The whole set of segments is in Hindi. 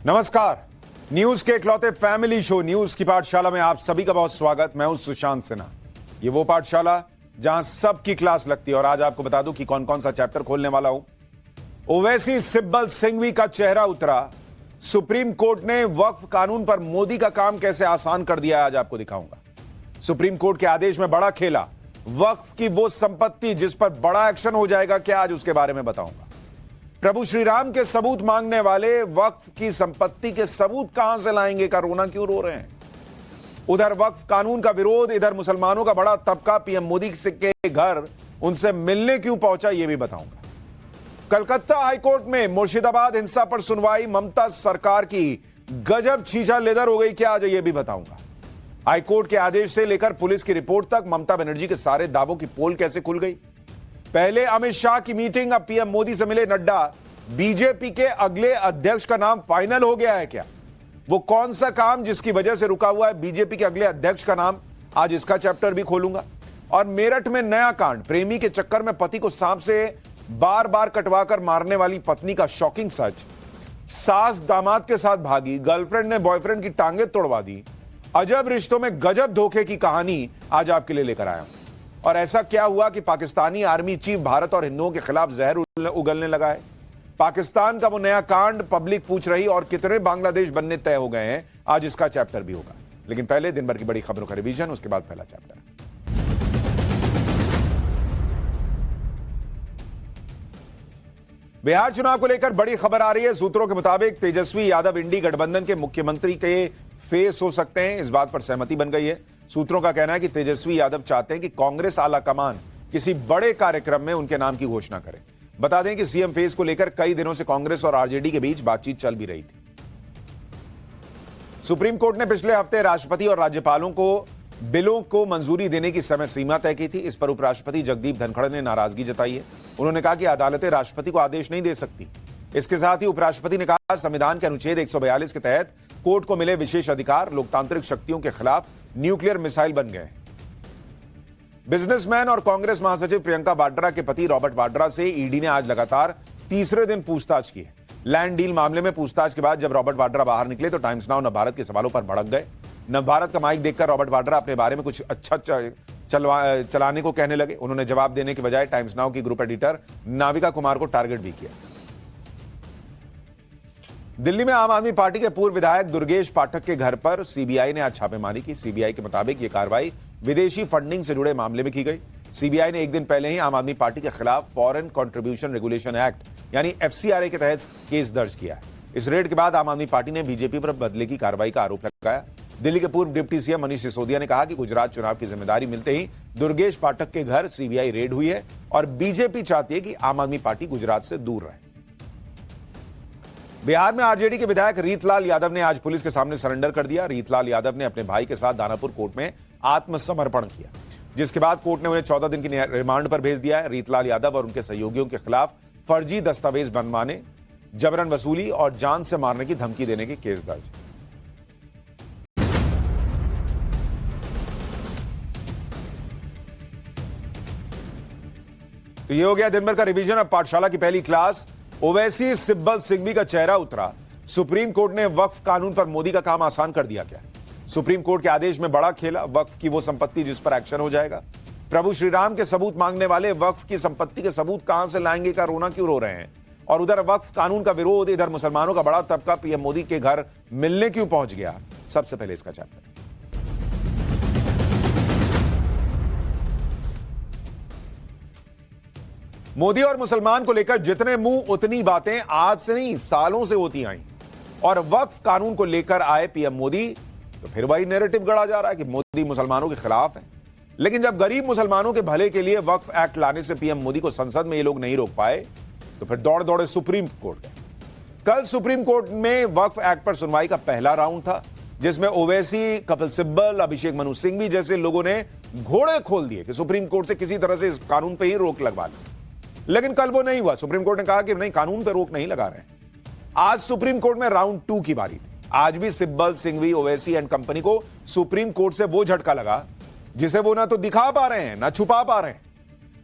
नमस्कार। न्यूज के इकलौते फैमिली शो न्यूज की पाठशाला में आप सभी का बहुत स्वागत। मैं हूं सुशांत सिन्हा। ये वो पाठशाला जहां सबकी क्लास लगती है और आज आपको बता दूं कि कौन कौन सा चैप्टर खोलने वाला हूं। ओवैसी सिब्बल सिंघवी का चेहरा उतरा। सुप्रीम कोर्ट ने वक्फ कानून पर मोदी का काम कैसे आसान कर दिया, आज आपको दिखाऊंगा। सुप्रीम कोर्ट के आदेश में बड़ा खेला। वक्फ की वो संपत्ति जिस पर बड़ा एक्शन हो जाएगा, क्या आज उसके बारे में बताऊंगा। प्रभु श्री राम के सबूत मांगने वाले वक्फ की संपत्ति के सबूत कहां से लाएंगे, का रोना क्यों रो रहे हैं। उधर वक्फ कानून का विरोध, इधर मुसलमानों का बड़ा तबका पीएम मोदी के घर उनसे मिलने क्यों पहुंचा, यह भी बताऊंगा। कलकत्ता हाईकोर्ट में मुर्शिदाबाद हिंसा पर सुनवाई, ममता सरकार की गजब छीछा लेदर हो गई, क्या आज यह भी बताऊंगा। हाईकोर्ट के आदेश से लेकर पुलिस की रिपोर्ट तक ममता बनर्जी के सारे दावों की पोल कैसे खुल गई। पहले अमित शाह की मीटिंग, अब पीएम मोदी से मिले नड्डा। बीजेपी के अगले अध्यक्ष का नाम फाइनल हो गया है क्या? वो कौन सा काम जिसकी वजह से रुका हुआ है बीजेपी के अगले अध्यक्ष का नाम, आज इसका चैप्टर भी खोलूंगा। और मेरठ में नया कांड, प्रेमी के चक्कर में पति को सांप से बार बार कटवाकर मारने वाली पत्नी का शॉकिंग सच। सास दामाद के साथ भागी, गर्लफ्रेंड ने बॉयफ्रेंड की टांगे तोड़वा दी। अजब रिश्तों में गजब धोखे की कहानी आज आपके लिए लेकर आया हूं। और ऐसा क्या हुआ कि पाकिस्तानी आर्मी चीफ भारत और हिंदुओं के खिलाफ जहर उगलने लगा है। पाकिस्तान का वो नया कांड पब्लिक पूछ रही, और कितने बांग्लादेश बनने तय हो गए हैं, आज इसका चैप्टर भी होगा। लेकिन पहले दिन भर की बड़ी खबरों का रिवीजन, उसके बाद पहला चैप्टर। बिहार चुनाव को लेकर बड़ी खबर आ रही है। सूत्रों के मुताबिक तेजस्वी यादव इंडी गठबंधन के मुख्यमंत्री के फेस हो सकते हैं, इस बात पर सहमति बन गई है। सूत्रों का कहना है कि तेजस्वी यादव चाहते हैं कि कांग्रेस आला कमान किसी बड़े कार्यक्रम में उनके नाम की घोषणा करे। बता दें कि सीएम फेस को लेकर कई दिनों से कांग्रेस और आरजेडी के बीच बातचीत चल भी रही थी। सुप्रीम कोर्ट ने पिछले हफ्ते राष्ट्रपति और राज्यपालों को बिलों को मंजूरी देने की समय सीमा तय की थी। इस पर उपराष्ट्रपति जगदीप धनखड़ ने नाराजगी जताई है। उन्होंने कहा कि अदालतें राष्ट्रपति को आदेश नहीं दे सकती। इसके साथ ही उपराष्ट्रपति ने कहा, संविधान के अनुच्छेद 142 के तहत कोर्ट को मिले विशेष अधिकार लोकतांत्रिक शक्तियों के खिलाफ न्यूक्लियर मिसाइल बन गए। बिजनेसमैन और कांग्रेस महासचिव प्रियंका वाड्रा के पति रॉबर्ट वाड्रा से ईडी ने आज लगातार तीसरे दिन पूछताछ की है। लैंड डील मामले में पूछताछ के बाद जब रॉबर्ट वाड्रा बाहर निकले तो टाइम्स नाउ नवभारत के सवालों पर भड़क गए। नवभारत का माइक देखकर रॉबर्ट वाड्रा अपने बारे में कुछ अच्छा चलाने को कहने लगे। उन्होंने जवाब देने के बजाय टाइम्स नाउ की ग्रुप एडिटर नाविका कुमार को टारगेट भी किया। दिल्ली में आम आदमी पार्टी के पूर्व विधायक दुर्गेश पाठक के घर पर सीबीआई ने आज छापेमारी की। सीबीआई के मुताबिक यह कार्रवाई विदेशी फंडिंग से जुड़े मामले में की गई। सीबीआई ने एक दिन पहले ही आम आदमी पार्टी के खिलाफ फॉरेन कंट्रीब्यूशन रेगुलेशन एक्ट यानी एफसीआरए के तहत केस दर्ज किया है। इस रेड के बाद आम आदमी पार्टी ने बीजेपी पर बदले की कार्रवाई का आरोप लगाया। दिल्ली के पूर्व डिप्टी सीएम मनीष सिसोदिया ने कहा कि गुजरात चुनाव की जिम्मेदारी मिलते ही दुर्गेश पाठक के घर सीबीआई रेड हुई है और बीजेपी चाहती है कि आम आदमी पार्टी गुजरात से दूर रहे। बिहार में आरजेडी के विधायक रीतलाल यादव ने आज पुलिस के सामने सरेंडर कर दिया। रीतलाल यादव ने अपने भाई के साथ दानापुर कोर्ट में आत्मसमर्पण किया, जिसके बाद कोर्ट ने उन्हें 14 दिन की रिमांड पर भेज दिया है। रीतलाल यादव और उनके सहयोगियों के खिलाफ फर्जी दस्तावेज बनवाने, जबरन वसूली और जान से मारने की धमकी देने के केस दर्ज। तो ये हो गया दिन भर का रिवीजन। अब पाठशाला की पहली क्लास। ओवैसी सिब्बल सिंघवी का चेहरा उतरा। सुप्रीम कोर्ट ने वक्फ कानून पर मोदी का काम आसान कर दिया क्या? सुप्रीम कोर्ट के आदेश में बड़ा खेला। वक्फ की वो संपत्ति जिस पर एक्शन हो जाएगा। प्रभु श्री राम के सबूत मांगने वाले वक्फ की संपत्ति के सबूत कहां से लाएंगे, का रोना क्यों रो रहे हैं। और उधर वक्फ कानून का विरोध, इधर मुसलमानों का बड़ा तबका पीएम मोदी के घर मिलने क्यों पहुंच गया। सबसे पहले इसका चैप्टर। मोदी और मुसलमान को लेकर जितने मुंह उतनी बातें आज से नहीं सालों से होती आई। और वक्फ कानून को लेकर आए पीएम मोदी तो फिर वही नैरेटिव गढ़ा जा रहा है कि मोदी मुसलमानों के खिलाफ है। लेकिन जब गरीब मुसलमानों के भले के लिए वक्फ एक्ट लाने से पीएम मोदी को संसद में ये लोग नहीं रोक पाए तो फिर दौड़ दौड़े सुप्रीम कोर्ट गए। कल सुप्रीम कोर्ट में वक्फ एक्ट पर सुनवाई का पहला राउंड था, जिसमें ओवैसी, कपिल सिब्बल, अभिषेक मनु सिंघवी जैसे लोगों ने घोड़े खोल दिए कि सुप्रीम कोर्ट से किसी तरह से इस कानून पर ही रोक लगवा ली। लेकिन कल वो नहीं हुआ। सुप्रीम कोर्ट ने कहा कि नहीं, कानून पर रोक नहीं लगा रहे। आज सुप्रीम कोर्ट में राउंड 2 की बारी थी। आज भी सिब्बल, सिंघवी, ओवैसी एंड कंपनी को सुप्रीम कोर्ट से वो झटका लगा जिसे वो ना तो दिखा पा रहे हैं ना छुपा पा रहे हैं।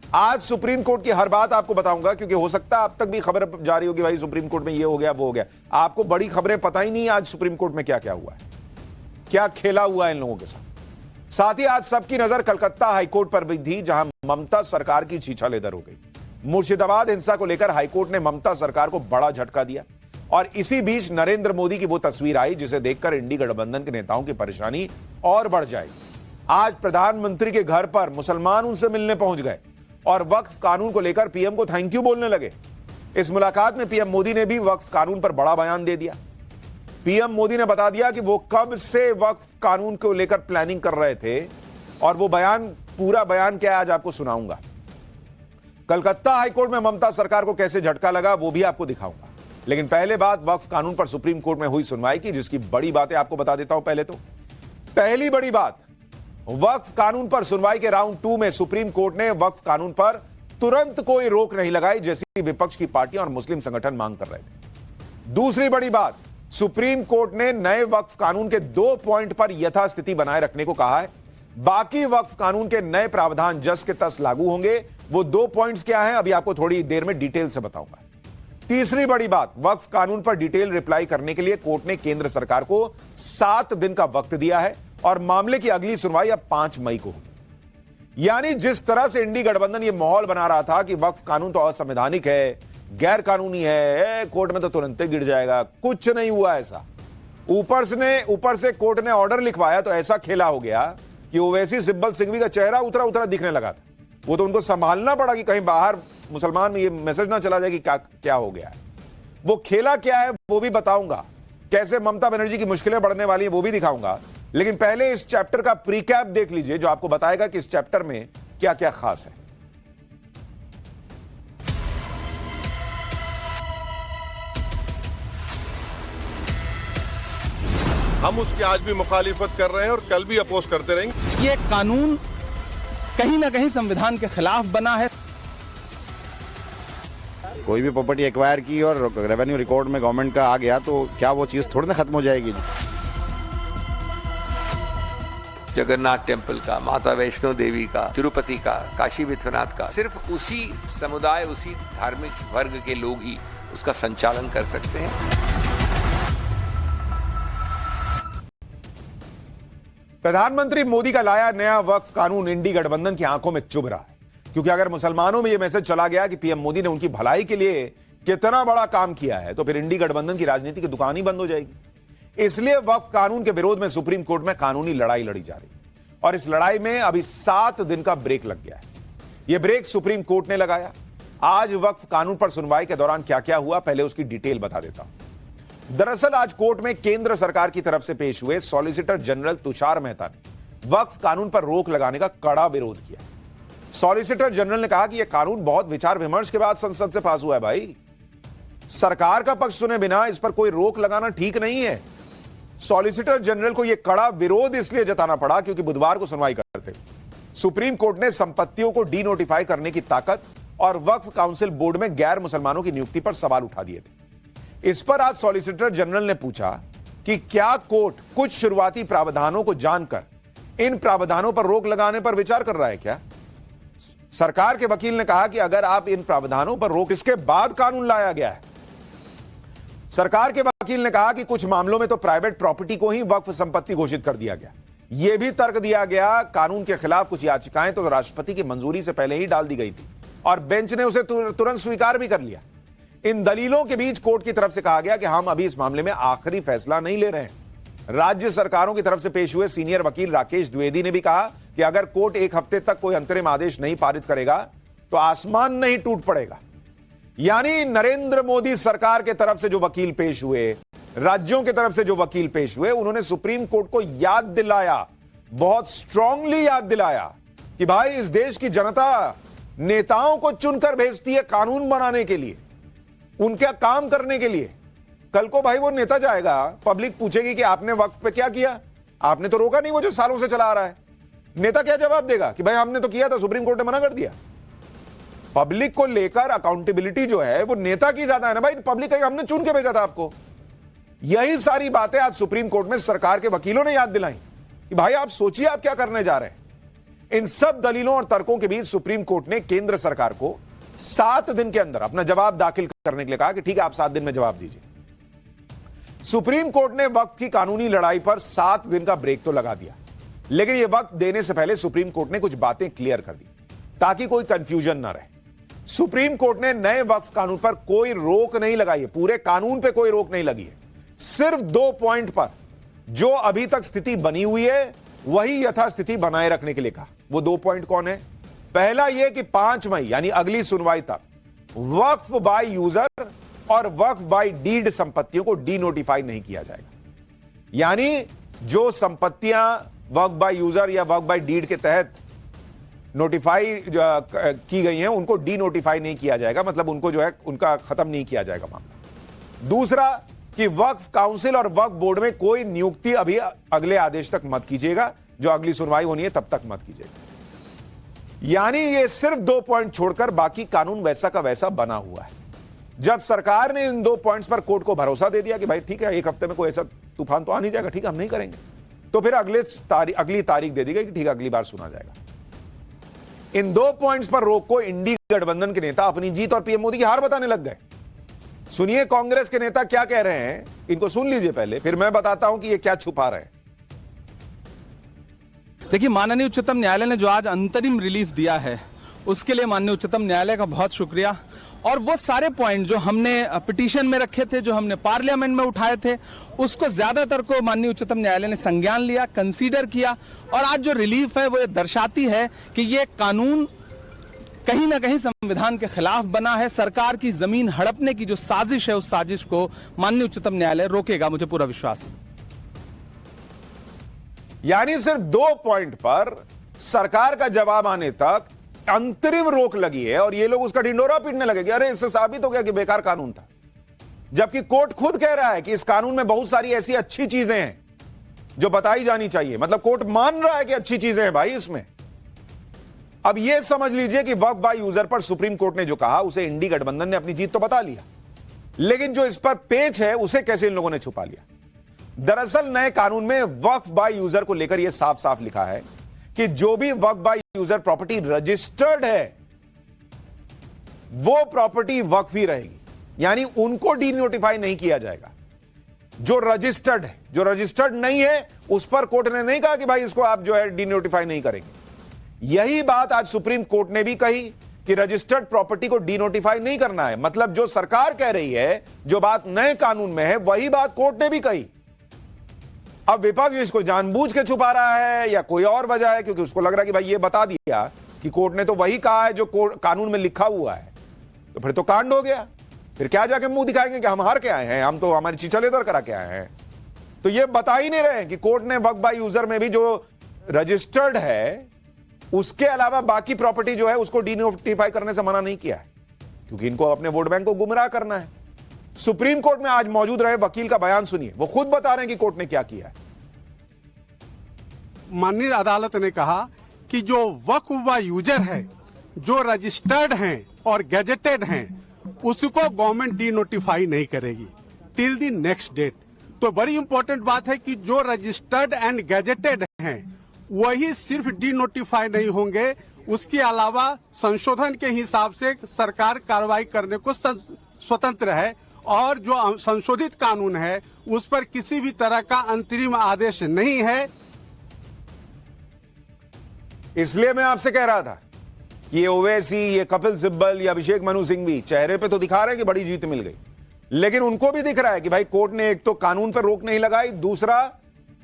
आज सुप्रीम कोर्ट की हर बात आपको बताऊंगा, क्योंकि हो सकता है अब तक भी खबर जारी होगी भाई सुप्रीम कोर्ट में ये हो गया वो हो गया। आपको बड़ी खबरें पता ही नहीं आज सुप्रीम कोर्ट में क्या क्या हुआ है, क्या खेला हुआ है इन लोगों के साथ ही आज सबकी नजर कलकत्ता हाईकोर्ट पर भी थी, जहां ममता सरकार की छीछालेदर हो गई। मुर्शिदाबाद हिंसा को लेकर हाईकोर्ट ने ममता सरकार को बड़ा झटका दिया और इसी बीच नरेंद्र मोदी की वो तस्वीर आई जिसे देखकर इंडी गठबंधन के नेताओं की परेशानी और बढ़ जाएगी। आज प्रधानमंत्री के घर पर मुसलमान उनसे मिलने पहुंच गए और वक्फ कानून को लेकर पीएम को थैंक यू बोलने लगे। इस मुलाकात में पीएम मोदी ने भी वक्फ कानून पर बड़ा बयान दे दिया। पीएम मोदी ने बता दिया कि वो कब से वक्फ कानून को लेकर प्लानिंग कर रहे थे और वो बयान, पूरा बयान क्या है आज आपको सुनाऊंगा। कलकत्ता हाईकोर्ट में ममता सरकार को कैसे झटका लगा वो भी आपको दिखाऊंगा, लेकिन पहले बात वक्फ कानून पर सुप्रीम कोर्ट में हुई सुनवाई की, जिसकी बड़ी बातें आपको बता देता हूं। पहली बड़ी बात, वक्फ कानून पर सुनवाई के राउंड 2 में सुप्रीम कोर्ट ने वक्फ कानून पर तुरंत कोई रोक नहीं लगाई, जैसी विपक्ष की पार्टियां और मुस्लिम संगठन मांग कर रहे थे। दूसरी बड़ी बात, सुप्रीम कोर्ट ने नए वक्फ कानून के 2 पॉइंट पर यथास्थिति बनाए रखने को कहा है। बाकी वक्फ कानून के नए प्रावधान जस के तस लागू होंगे। वो 2 पॉइंट्स क्या हैं अभी आपको थोड़ी देर में डिटेल से बताऊंगा। तीसरी बड़ी बात, वक्फ कानून पर डिटेल रिप्लाई करने के लिए कोर्ट ने केंद्र सरकार को 7 दिन का वक्त दिया है और मामले की अगली सुनवाई अब 5 मई को होगी। यानी जिस तरह से इंडी गठबंधन ये माहौल बना रहा था कि वक्फ कानून तो असंवैधानिक है, गैर कानूनी है, कोर्ट में तो तुरंत ही गिर जाएगा, कुछ नहीं हुआ ऐसा। ऊपर से कोर्ट ने ऑर्डर लिखवाया तो ऐसा खेला हो गया कि ओवैसी सिब्बल सिंघवी का चेहरा उतरा दिखने लगा था। वो तो उनको संभालना पड़ा कि कहीं बाहर मुसलमान में ये मैसेज ना चला जाए कि क्या हो गया है। वो खेला क्या है वो भी बताऊंगा, कैसे ममता बनर्जी की मुश्किलें बढ़ने वाली है वो भी दिखाऊंगा। लेकिन पहले इस चैप्टर का प्रीकैप देख लीजिए जो आपको बताएगा कि इस चैप्टर में क्या क्या खास है। हम उसकी आज भी मुखालिफत कर रहे हैं और कल भी अपोज करते रहेंगे। ये कानून कहीं ना कहीं संविधान के खिलाफ बना है। कोई भी प्रॉपर्टी एक्वायर की और रेवेन्यू रिकॉर्ड में गवर्नमेंट का आ गया तो क्या वो चीज थोड़ी ना खत्म हो जाएगी। जगन्नाथ टेम्पल का, माता वैष्णो देवी का, तिरुपति का, काशी विश्वनाथ का, सिर्फ उसी समुदाय, उसी धार्मिक वर्ग के लोग ही उसका संचालन कर सकते हैं। प्रधानमंत्री मोदी का लाया नया वक्फ कानून इंडी गठबंधन की आंखों में चुभ रहा है, क्योंकि अगर मुसलमानों में यह मैसेज चला गया कि पीएम मोदी ने उनकी भलाई के लिए कितना बड़ा काम किया है, तो फिर इंडी गठबंधन की राजनीति की दुकान ही बंद हो जाएगी। इसलिए वक्फ कानून के विरोध में सुप्रीम कोर्ट में कानूनी लड़ाई लड़ी जा रही है और इस लड़ाई में अभी 7 दिन का ब्रेक लग गया है। यह ब्रेक सुप्रीम कोर्ट ने लगाया। आज वक्फ कानून पर सुनवाई के दौरान क्या क्या हुआ, पहले उसकी डिटेल बता देता हूं। दरअसल आज कोर्ट में केंद्र सरकार की तरफ से पेश हुए सॉलिसिटर जनरल तुषार मेहता ने वक्फ कानून पर रोक लगाने का कड़ा विरोध किया। सॉलिसिटर जनरल ने कहा कि यह कानून बहुत विचार विमर्श के बाद संसद से पास हुआ है। भाई, सरकार का पक्ष सुने बिना इस पर कोई रोक लगाना ठीक नहीं है। सॉलिसिटर जनरल को यह कड़ा विरोध इसलिए जताना पड़ा क्योंकि बुधवार को सुनवाई करते सुप्रीम कोर्ट ने संपत्तियों को डी नोटिफाई करने की ताकत और वक्फ काउंसिल बोर्ड में गैर मुसलमानों की नियुक्ति पर सवाल उठा दिए थे। इस पर आज सॉलिसिटर जनरल ने पूछा कि क्या कोर्ट कुछ शुरुआती प्रावधानों को जानकर इन प्रावधानों पर रोक लगाने पर विचार कर रहा है क्या। सरकार के वकील ने कहा कि अगर आप इन प्रावधानों पर रोक, इसके बाद कानून लाया गया है। सरकार के वकील ने कहा कि कुछ मामलों में तो प्राइवेट प्रॉपर्टी को ही वक्फ संपत्ति घोषित कर दिया गया। यह भी तर्क दिया गया कानून के खिलाफ कुछ याचिकाएं तो राष्ट्रपति की मंजूरी से पहले ही डाल दी गई थी और बेंच ने उसे तुरंत स्वीकार भी कर लिया। इन दलीलों के बीच कोर्ट की तरफ से कहा गया कि हम अभी इस मामले में आखिरी फैसला नहीं ले रहे हैं। राज्य सरकारों की तरफ से पेश हुए सीनियर वकील राकेश द्विवेदी ने भी कहा कि अगर कोर्ट 1 हफ्ते तक कोई अंतरिम आदेश नहीं पारित करेगा तो आसमान नहीं टूट पड़ेगा। यानी नरेंद्र मोदी सरकार के तरफ से जो वकील पेश हुए, राज्यों की तरफ से जो वकील पेश हुए, उन्होंने सुप्रीम कोर्ट को याद दिलाया, बहुत स्ट्रांगली याद दिलाया कि भाई इस देश की जनता नेताओं को चुनकर भेजती है कानून बनाने के लिए, उनका काम करने के लिए। कल को भाई वो नेता जाएगा, पब्लिक पूछेगी कि आपने वक्फ पे क्या किया, आपने तो रोका नहीं वो जो सालों से चला आ रहा है। नेता क्या जवाब देगा कि भाई हमने तो किया था, सुप्रीम कोर्ट ने मना कर दिया। पब्लिक को लेकर अकाउंटेबिलिटी जो है वो नेता की ज्यादा है ना भाई। पब्लिक कहेगा हमने चुन के भेजा था आपको। यही सारी बातें आज सुप्रीम कोर्ट में सरकार के वकीलों ने याद दिलाई कि भाई आप सोचिए आप क्या करने जा रहे हैं। इन सब दलीलों और तर्कों के बीच सुप्रीम कोर्ट ने केंद्र सरकार को 7 दिन के अंदर अपना जवाब दाखिल करने के लिए कहा कि ठीक है, आप 7 दिन में जवाब दीजिए। सुप्रीम कोर्ट ने वक्फ की कानूनी लड़ाई पर 7 दिन का ब्रेक तो लगा दिया, लेकिन यह वक्त देने से पहले सुप्रीम कोर्ट ने कुछ बातें क्लियर कर दी ताकि कोई कंफ्यूजन ना रहे। सुप्रीम कोर्ट ने नए वक्फ कानून पर कोई रोक नहीं लगाई है, पूरे कानून पर कोई रोक नहीं लगी है। सिर्फ 2 पॉइंट पर जो अभी तक स्थिति बनी हुई है वही यथास्थिति बनाए रखने के लिए कहा। वो 2 पॉइंट कौन है? पहला यह कि 5 मई यानी अगली सुनवाई तक वक्फ बाय यूजर और वक्फ बाय डीड संपत्तियों को डीनोटिफाई नहीं किया जाएगा। यानी जो संपत्तियां वक्फ बाय यूजर या वक्फ बाय डीड के तहत नोटिफाई की गई हैं उनको डीनोटिफाई नहीं किया जाएगा, मतलब उनको जो है उनका खत्म नहीं किया जाएगा मामला। दूसरा कि वक्फ काउंसिल और वक्फ बोर्ड में कोई नियुक्ति अभी अगले आदेश तक मत कीजिएगा, जो अगली सुनवाई होनी है तब तक मत कीजिएगा। यानी ये सिर्फ 2 पॉइंट छोड़कर बाकी कानून वैसा का वैसा बना हुआ है। जब सरकार ने इन 2 पॉइंट्स पर कोर्ट को भरोसा दे दिया कि भाई ठीक है, 1 हफ्ते में कोई ऐसा तूफान तो आ नहीं जाएगा, ठीक है हम नहीं करेंगे, तो फिर अगली तारीख दे दी गई कि ठीक है अगली बार सुना जाएगा। इन 2 पॉइंट्स पर रोक को इंडी गठबंधन के नेता अपनी जीत और पीएम मोदी की हार बताने लग गए। सुनिए कांग्रेस के नेता क्या कह रहे हैं, इनको सुन लीजिए पहले, फिर मैं बताता हूं कि ये क्या छुपा रहे हैं। देखिए, माननीय उच्चतम न्यायालय ने जो आज अंतरिम रिलीफ दिया है उसके लिए माननीय उच्चतम न्यायालय का बहुत शुक्रिया। और वो सारे पॉइंट जो हमने पिटीशन में रखे थे, जो हमने पार्लियामेंट में उठाए थे, उसको ज्यादातर को माननीय उच्चतम न्यायालय ने संज्ञान लिया, कंसीडर किया। और आज जो रिलीफ है वो ये दर्शाती है कि ये कानून कहीं ना कहीं संविधान के खिलाफ बना है। सरकार की जमीन हड़पने की जो साजिश है उस साजिश को माननीय उच्चतम न्यायालय रोकेगा, मुझे पूरा विश्वास है। यानी सिर्फ 2 पॉइंट पर सरकार का जवाब आने तक अंतरिम रोक लगी है और ये लोग उसका ढिंडोरा पीटने लगे कि अरे इससे साबित हो गया कि बेकार कानून था, जबकि कोर्ट खुद कह रहा है कि इस कानून में बहुत सारी ऐसी अच्छी चीजें हैं जो बताई जानी चाहिए। मतलब कोर्ट मान रहा है कि अच्छी चीजें हैं भाई इसमें। अब यह समझ लीजिए कि वक्फ बाय यूजर पर सुप्रीम कोर्ट ने जो कहा उसे इंडी गठबंधन ने अपनी जीत तो बता लिया, लेकिन जो इस पर पेच है उसे कैसे इन लोगों ने छुपा लिया। दरअसल नए कानून में वक्फ बाय यूजर को लेकर यह साफ साफ लिखा है कि जो भी वक्फ बाय यूजर प्रॉपर्टी रजिस्टर्ड है वो प्रॉपर्टी वक्फ ही रहेगी, यानी उनको डीनोटिफाई नहीं किया जाएगा। जो रजिस्टर्ड है, जो रजिस्टर्ड नहीं है उस पर कोर्ट ने नहीं कहा कि भाई इसको आप जो है डीनोटिफाई नहीं करेंगे। यही बात आज सुप्रीम कोर्ट ने भी कही कि रजिस्टर्ड प्रॉपर्टी को डीनोटिफाई नहीं करना है। मतलब जो सरकार कह रही है, जो बात नए कानून में है, वही बात कोर्ट ने भी कही। अब विपक्ष इसको जानबूझ के छुपा रहा है या कोई और वजह है, क्योंकि उसको लग रहा है कि भाई ये बता दिया कि कोर्ट ने तो वही कहा है जो कानून में लिखा हुआ है, तो फिर तो कांड हो गया। फिर क्या जाके मुंह दिखाएंगे कि हम हार के आए हैं, हम तो हमारी चिचलेदर करा के आए हैं। तो ये बता ही नहीं रहे कि कोर्ट ने वक्फ बाय यूजर में भी जो रजिस्टर्ड है उसके अलावा बाकी प्रॉपर्टी जो है उसको डीनोटिफाई करने से मना नहीं किया है, क्योंकि इनको अपने वोट बैंक को गुमराह करना है। सुप्रीम कोर्ट में आज मौजूद रहे वकील का बयान सुनिए, वो खुद बता रहे हैं कि कोर्ट ने क्या किया है। माननीय अदालत ने कहा कि जो वक्फ बाय यूजर है, जो रजिस्टर्ड हैं और गैजेटेड हैं, उसको गवर्नमेंट डीनोटिफाई नहीं करेगी टिल द नेक्स्ट डेट। तो बड़ी इंपॉर्टेंट बात है कि जो रजिस्टर्ड एंड गैजेटेड हैं वही सिर्फ डीनोटिफाई नहीं होंगे, उसके अलावा संशोधन के हिसाब से सरकार कार्रवाई करने को स्वतंत्र है। और जो संशोधित कानून है उस पर किसी भी तरह का अंतरिम आदेश नहीं है। इसलिए मैं आपसे कह रहा था ये ओवैसी, ये कपिल सिब्बल, ये अभिषेक मनु सिंघवी चेहरे पे तो दिखा रहे हैं कि बड़ी जीत मिल गई, लेकिन उनको भी दिख रहा है कि भाई कोर्ट ने एक तो कानून पर रोक नहीं लगाई, दूसरा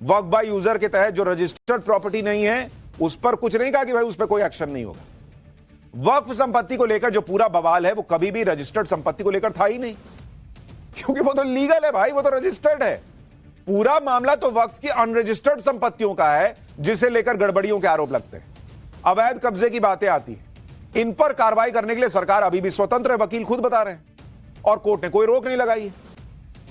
वक्फ बाय यूजर के तहत जो रजिस्टर्ड प्रॉपर्टी नहीं है उस पर कुछ नहीं कहा कि भाई उस पर कोई एक्शन नहीं होगा। वक्फ संपत्ति को लेकर जो पूरा बवाल है वो कभी भी रजिस्टर्ड संपत्ति को लेकर था ही नहीं, क्योंकि वो तो लीगल है भाई, वो तो रजिस्टर्ड है। पूरा मामला तो वक्फ की अनरजिस्टर्ड संपत्तियों का है जिसे लेकर गड़बड़ियों के आरोप लगते हैं, अवैध कब्जे की बातें आती हैं। इन पर कार्रवाई करने के लिए सरकार अभी भी स्वतंत्र है, वकील खुद बता रहे हैं, और कोर्ट ने कोई रोक नहीं लगाई है।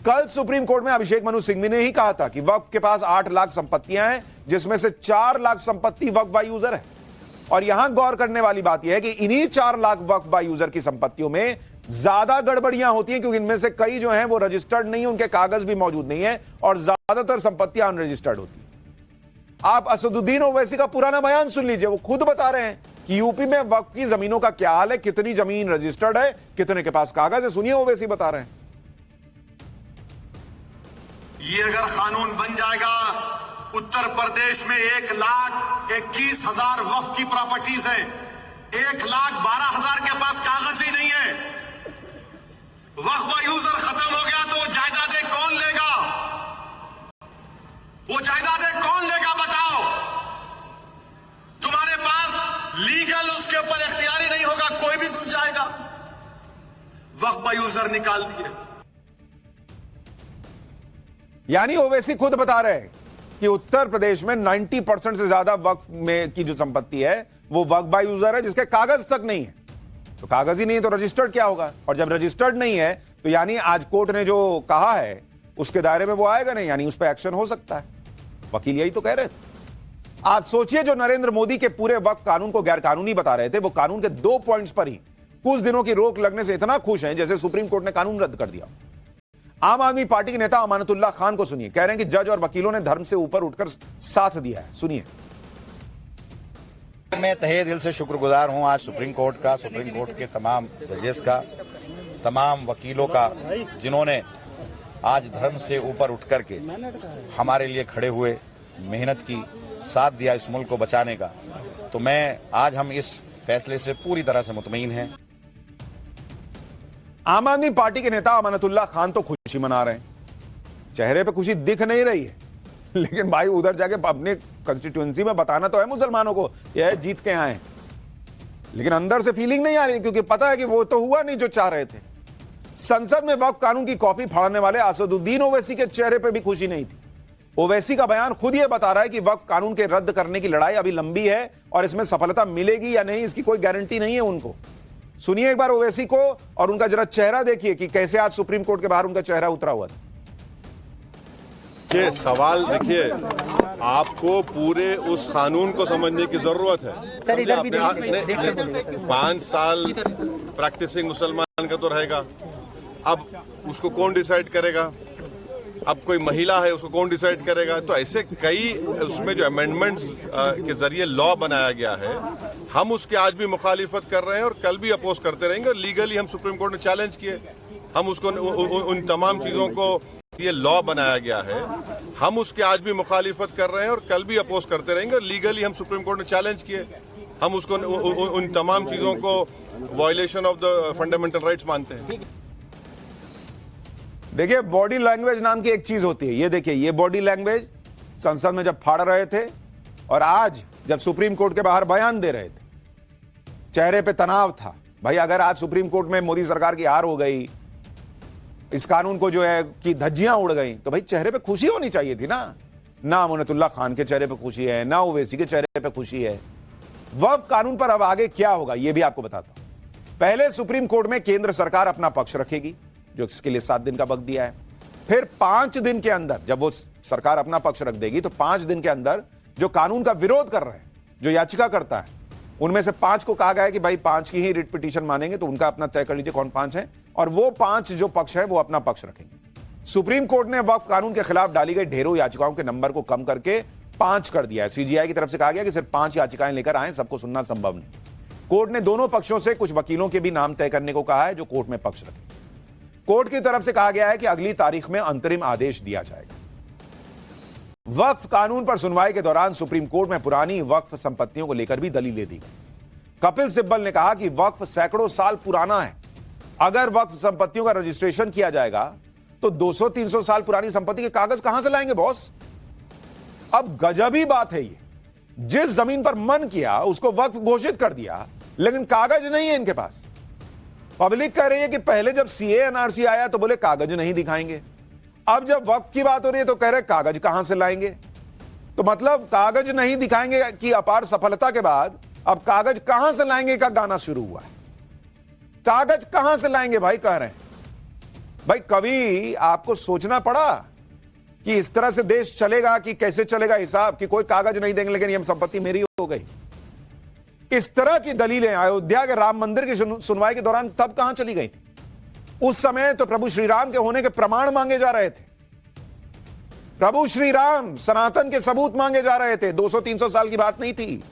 कल सुप्रीम कोर्ट में अभिषेक मनु सिंघवी ने ही कहा था कि वक्फ के पास 8 लाख संपत्तियां हैं, जिसमें से 4 लाख संपत्ति वक्फ बाय यूजर है। और यहां गौर करने वाली बात यह है कि इन्हीं 4 लाख वक्फ बाय यूजर की संपत्तियों में ज्यादा गड़बड़ियां होती हैं, क्योंकि इनमें से कई जो हैं वो रजिस्टर्ड नहीं है, उनके कागज भी मौजूद नहीं है, और ज्यादातर संपत्तियां अनरजिस्टर्ड होती हैं। आप असदुद्दीन ओवैसी का पुराना बयान सुन लीजिए, वो खुद बता रहे हैं कि यूपी में वक्फ की जमीनों का क्या हाल है, कितनी जमीन रजिस्टर्ड है, कितने के पास कागज है। सुनिए ओवैसी बता रहे हैं। ये अगर कानून बन जाएगा, उत्तर प्रदेश में 1,21,000 वक्फ की प्रॉपर्टीज है, 1,12,000 के पास कागज ही नहीं है। वक्फ यूजर खत्म हो गया तो जायदादें कौन लेगा? वो जायदादें कौन लेगा बताओ? तुम्हारे पास लीगल उसके ऊपर इख्तियारी नहीं होगा, कोई भी घुस जाएगा। वक्फ यूजर निकाल दिए। यानी ओवैसी खुद बता रहे हैं कि उत्तर प्रदेश में 90% से ज्यादा वक्फ में की जो संपत्ति है वो वक्फ बाय यूजर है, जिसके कागज तक नहीं है। तो कागज ही नहीं है तो रजिस्टर्ड क्या होगा? और जब रजिस्टर्ड नहीं है तो यानी आज कोर्ट ने जो कहा है उसके दायरे में वो आएगा नहीं, यानी उस पर एक्शन हो सकता है। वकील यही तो कह रहे थे। आज सोचिए, जो नरेंद्र मोदी के पूरे वक्फ कानून को गैर कानूनी बता रहे थे, वो कानून के 2 पॉइंट्स पर ही कुछ दिनों की रोक लगने से इतना खुश हैं जैसे सुप्रीम कोर्ट ने कानून रद्द कर दिया। आम आदमी पार्टी के नेता अमानतुल्लाह खान को सुनिए, कह रहे हैं कि जज और वकीलों ने धर्म से ऊपर उठकर साथ दिया है। सुनिए। मैं तहे दिल से शुक्रगुजार हूं आज सुप्रीम कोर्ट के तमाम जजेस का, तमाम वकीलों का, जिन्होंने आज धर्म से ऊपर उठ करके हमारे लिए खड़े हुए, मेहनत की, साथ दिया इस मुल्क को बचाने का। तो मैं आज हम इस फैसले से पूरी तरह से मुतमईन हैं। आम आदमी पार्टी के नेता अमानतुल्लाह खान तो खुशी मना रहे हैं, चेहरे पे खुशी दिख नहीं रही है, लेकिन भाई उधर जाके अपने कंस्टिट्यूएंसी में बताना तो है मुसलमानों को यह जीत के आए, लेकिन अंदर से फीलिंग नहीं आ रही, क्योंकि पता है कि वो तो हुआ नहीं जो चाह रहे थे। संसद में वक्फ कानून की कॉपी फाड़ने वाले असदुद्दीन ओवैसी के चेहरे पे भी खुशी नहीं थी। ओवैसी का बयान खुद यह बता रहा है कि वक्फ कानून के रद्द करने की लड़ाई अभी लंबी है और इसमें सफलता मिलेगी या नहीं इसकी कोई गारंटी नहीं है उनको। सुनिए एक बार ओवैसी को, और उनका जरा चेहरा देखिए कि कैसे आज सुप्रीम कोर्ट के बाहर उनका चेहरा उतरा हुआ था। ये सवाल देखिए, आपको पूरे उस कानून को समझने की जरूरत है। सर 5 साल प्रैक्टिसिंग मुसलमान का तो रहेगा, अब उसको कौन डिसाइड करेगा? अब कोई महिला है उसको कौन डिसाइड करेगा? तो ऐसे कई उसमें जो अमेंडमेंट्स के जरिए लॉ बनाया गया है, हम उसके आज भी मुखालिफत कर रहे हैं और कल भी अपोज करते रहेंगे। और लीगली हम सुप्रीम कोर्ट में चैलेंज किए, हम उसको उन तमाम चीजों को, ये लॉ बनाया गया है, हम उसके आज भी मुखालिफत कर रहे हैं और कल भी अपोज करते रहेंगे। और लीगली हम सुप्रीम कोर्ट में चैलेंज किए, हम उसको उन तमाम चीजों को violation of the fundamental rights मानते हैं। देखिए, बॉडी लैंग्वेज नाम की एक चीज होती है। ये देखिए, ये बॉडी लैंग्वेज संसद में जब फाड़ रहे थे और आज जब सुप्रीम कोर्ट के बाहर बयान दे रहे थे, चेहरे पे तनाव था। भाई अगर आज सुप्रीम कोर्ट में मोदी सरकार की हार हो गई, इस कानून को जो है कि धज्जियां उड़ गई, तो भाई चेहरे पे खुशी होनी चाहिए थी ना। ना अमानतुल्लाह खान के चेहरे पे खुशी है, ना ओवैसी के चेहरे पे खुशी है। वक्फ कानून पर अब आगे क्या होगा ये भी आपको बताता हूं। पहले सुप्रीम कोर्ट में केंद्र सरकार अपना पक्ष रखेगी, जो इसके लिए 7 दिन का वक्त दिया है। फिर 5 दिन के अंदर, जब वो सरकार अपना पक्ष रख देगी, तो 5 दिन के अंदर जो कानून का विरोध कर रहे हैं, जो याचिका करता है, उनमें से 5 को कहा गया है कि भाई 5 की ही रिट पिटीशन मानेंगे। तो उनका अपना तय कर लीजिए कौन 5 है, और वो 5 जो पक्ष है वो अपना पक्ष रखेंगे। सुप्रीम कोर्ट ने वक्फ कानून के खिलाफ डाली गई ढेरों याचिकाओं के नंबर को कम करके 5 कर दिया है। सीजीआई की तरफ से कहा गया कि सिर्फ 5 याचिकाएं लेकर आए, सबको सुनना संभव नहीं। कोर्ट ने दोनों पक्षों से कुछ वकीलों के भी नाम तय करने को कहा है जो कोर्ट में पक्ष रखें। कोर्ट की तरफ से कहा गया है कि अगली तारीख में अंतरिम आदेश दिया जाएगा। वक्फ कानून पर सुनवाई के दौरान सुप्रीम कोर्ट में पुरानी वक्फ संपत्तियों को लेकर भी दलीलें दी गई। कपिल सिब्बल ने कहा कि वक्फ सैकड़ों साल पुराना है, अगर वक्फ संपत्तियों का रजिस्ट्रेशन किया जाएगा तो 200-300 साल पुरानी संपत्ति के कागज कहां से लाएंगे बॉस? अब गजबी बात है ये, जिस जमीन पर मन किया उसको वक्फ घोषित कर दिया, लेकिन कागज नहीं है इनके पास। पब्लिक कह रही है कि पहले जब सीए एनआरसी आया तो बोले कागज नहीं दिखाएंगे, अब जब वक्फ की बात हो रही है तो कह रहे कागज कहां से लाएंगे। तो मतलब कागज नहीं दिखाएंगे कि अपार सफलता के बाद अब कागज कहां से लाएंगे का गाना शुरू हुआ है। कागज कहां से लाएंगे भाई, कह रहे हैं। भाई कभी आपको सोचना पड़ा कि इस तरह से देश चलेगा कि कैसे चलेगा हिसाब, कि कोई कागज नहीं देंगे लेकिन यह संपत्ति मेरी हो गई। इस तरह की दलीलें अयोध्या के राम मंदिर की सुनवाई के दौरान तब कहां चली गई थी? उस समय तो प्रभु श्री राम के होने के प्रमाण मांगे जा रहे थे। प्रभु श्री राम सनातन के सबूत मांगे जा रहे थे। 200-300 साल की बात नहीं थी।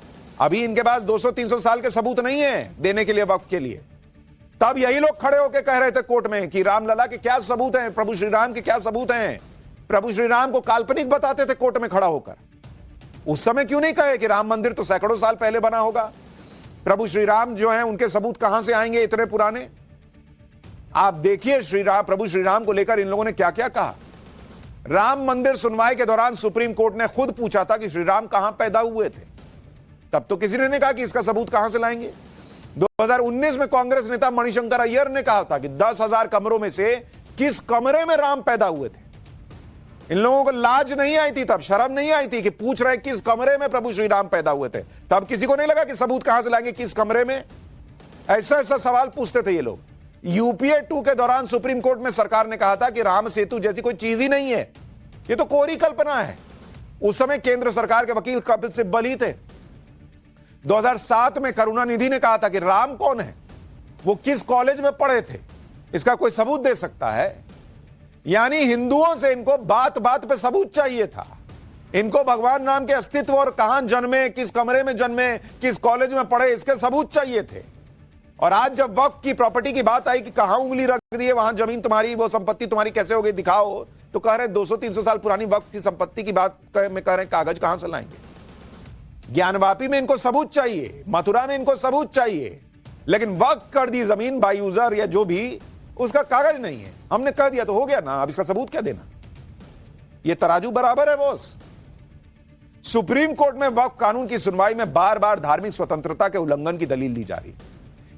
अभी इनके पास 200-300 साल के सबूत नहीं है देने के लिए, वक्फ के लिए। तब यही लोग खड़े होकर कह रहे थे कोर्ट में कि रामलला के क्या सबूत हैं, प्रभु श्री राम के क्या सबूत हैं। प्रभु श्री राम को काल्पनिक बताते थे कोर्ट में खड़ा होकर। उस समय क्यों नहीं कहे कि राम मंदिर तो सैकड़ों साल पहले बना होगा, प्रभु श्री राम जो हैं उनके सबूत कहां से आएंगे इतने पुराने। आप देखिए प्रभु श्री राम को लेकर इन लोगों ने क्या क्या कहा। राम मंदिर सुनवाई के दौरान सुप्रीम कोर्ट ने खुद पूछा था कि श्री राम कहां पैदा हुए थे। तब तो किसी ने नहीं कहा कि इसका सबूत कहां से लाएंगे। 2019 में कांग्रेस नेता मणिशंकर अय्यर ने कहा था कि 10,000 कमरों में से किस कमरे में राम पैदा हुए थे। इन लोगों को लाज नहीं आई थी, तब शर्म नहीं आई थी कि पूछ रहे किस कमरे में प्रभु श्री राम पैदा हुए थे। तब किसी को नहीं लगा कि सबूत कहां से लाएंगे, किस कमरे में। ऐसा ऐसा सवाल पूछते थे ये लोग। यूपीए 2 के दौरान सुप्रीम कोर्ट में सरकार ने कहा था कि राम सेतु जैसी कोई चीज ही नहीं है, ये तो कोरी कल्पना है। उस समय केंद्र सरकार के वकील कपिल सिब्बल ही थे। 2007 में करुणानिधि ने कहा था कि राम कौन है, वो किस कॉलेज में पढ़े थे, इसका कोई सबूत दे सकता है। यानी हिंदुओं से इनको बात बात पे सबूत चाहिए था। इनको भगवान राम के अस्तित्व और कहां जन्मे, किस कमरे में जन्मे, किस कॉलेज में पढ़े, इसके सबूत चाहिए थे। और आज जब वक्फ की प्रॉपर्टी की बात आई कि कहां उंगली रख दी है, वहां जमीन तुम्हारी, वो संपत्ति तुम्हारी कैसे हो गई दिखाओ, तो कह रहे 200-300 साल पुरानी वक्फ की संपत्ति की बात में कह रहे कागज कहां से लाएंगे। ज्ञानवापी में इनको सबूत चाहिए, मथुरा में इनको सबूत चाहिए, लेकिन वक्फ कर दी जमीन बाय यूजर या जो भी, उसका कागज नहीं है। हमने कह दिया तो हो गया ना, अब इसका सबूत क्या देना। यह तराजू बराबर है बॉस। सुप्रीम कोर्ट में वक्फ कानून की सुनवाई में बार बार धार्मिक स्वतंत्रता के उल्लंघन की दलील दी जा रही है।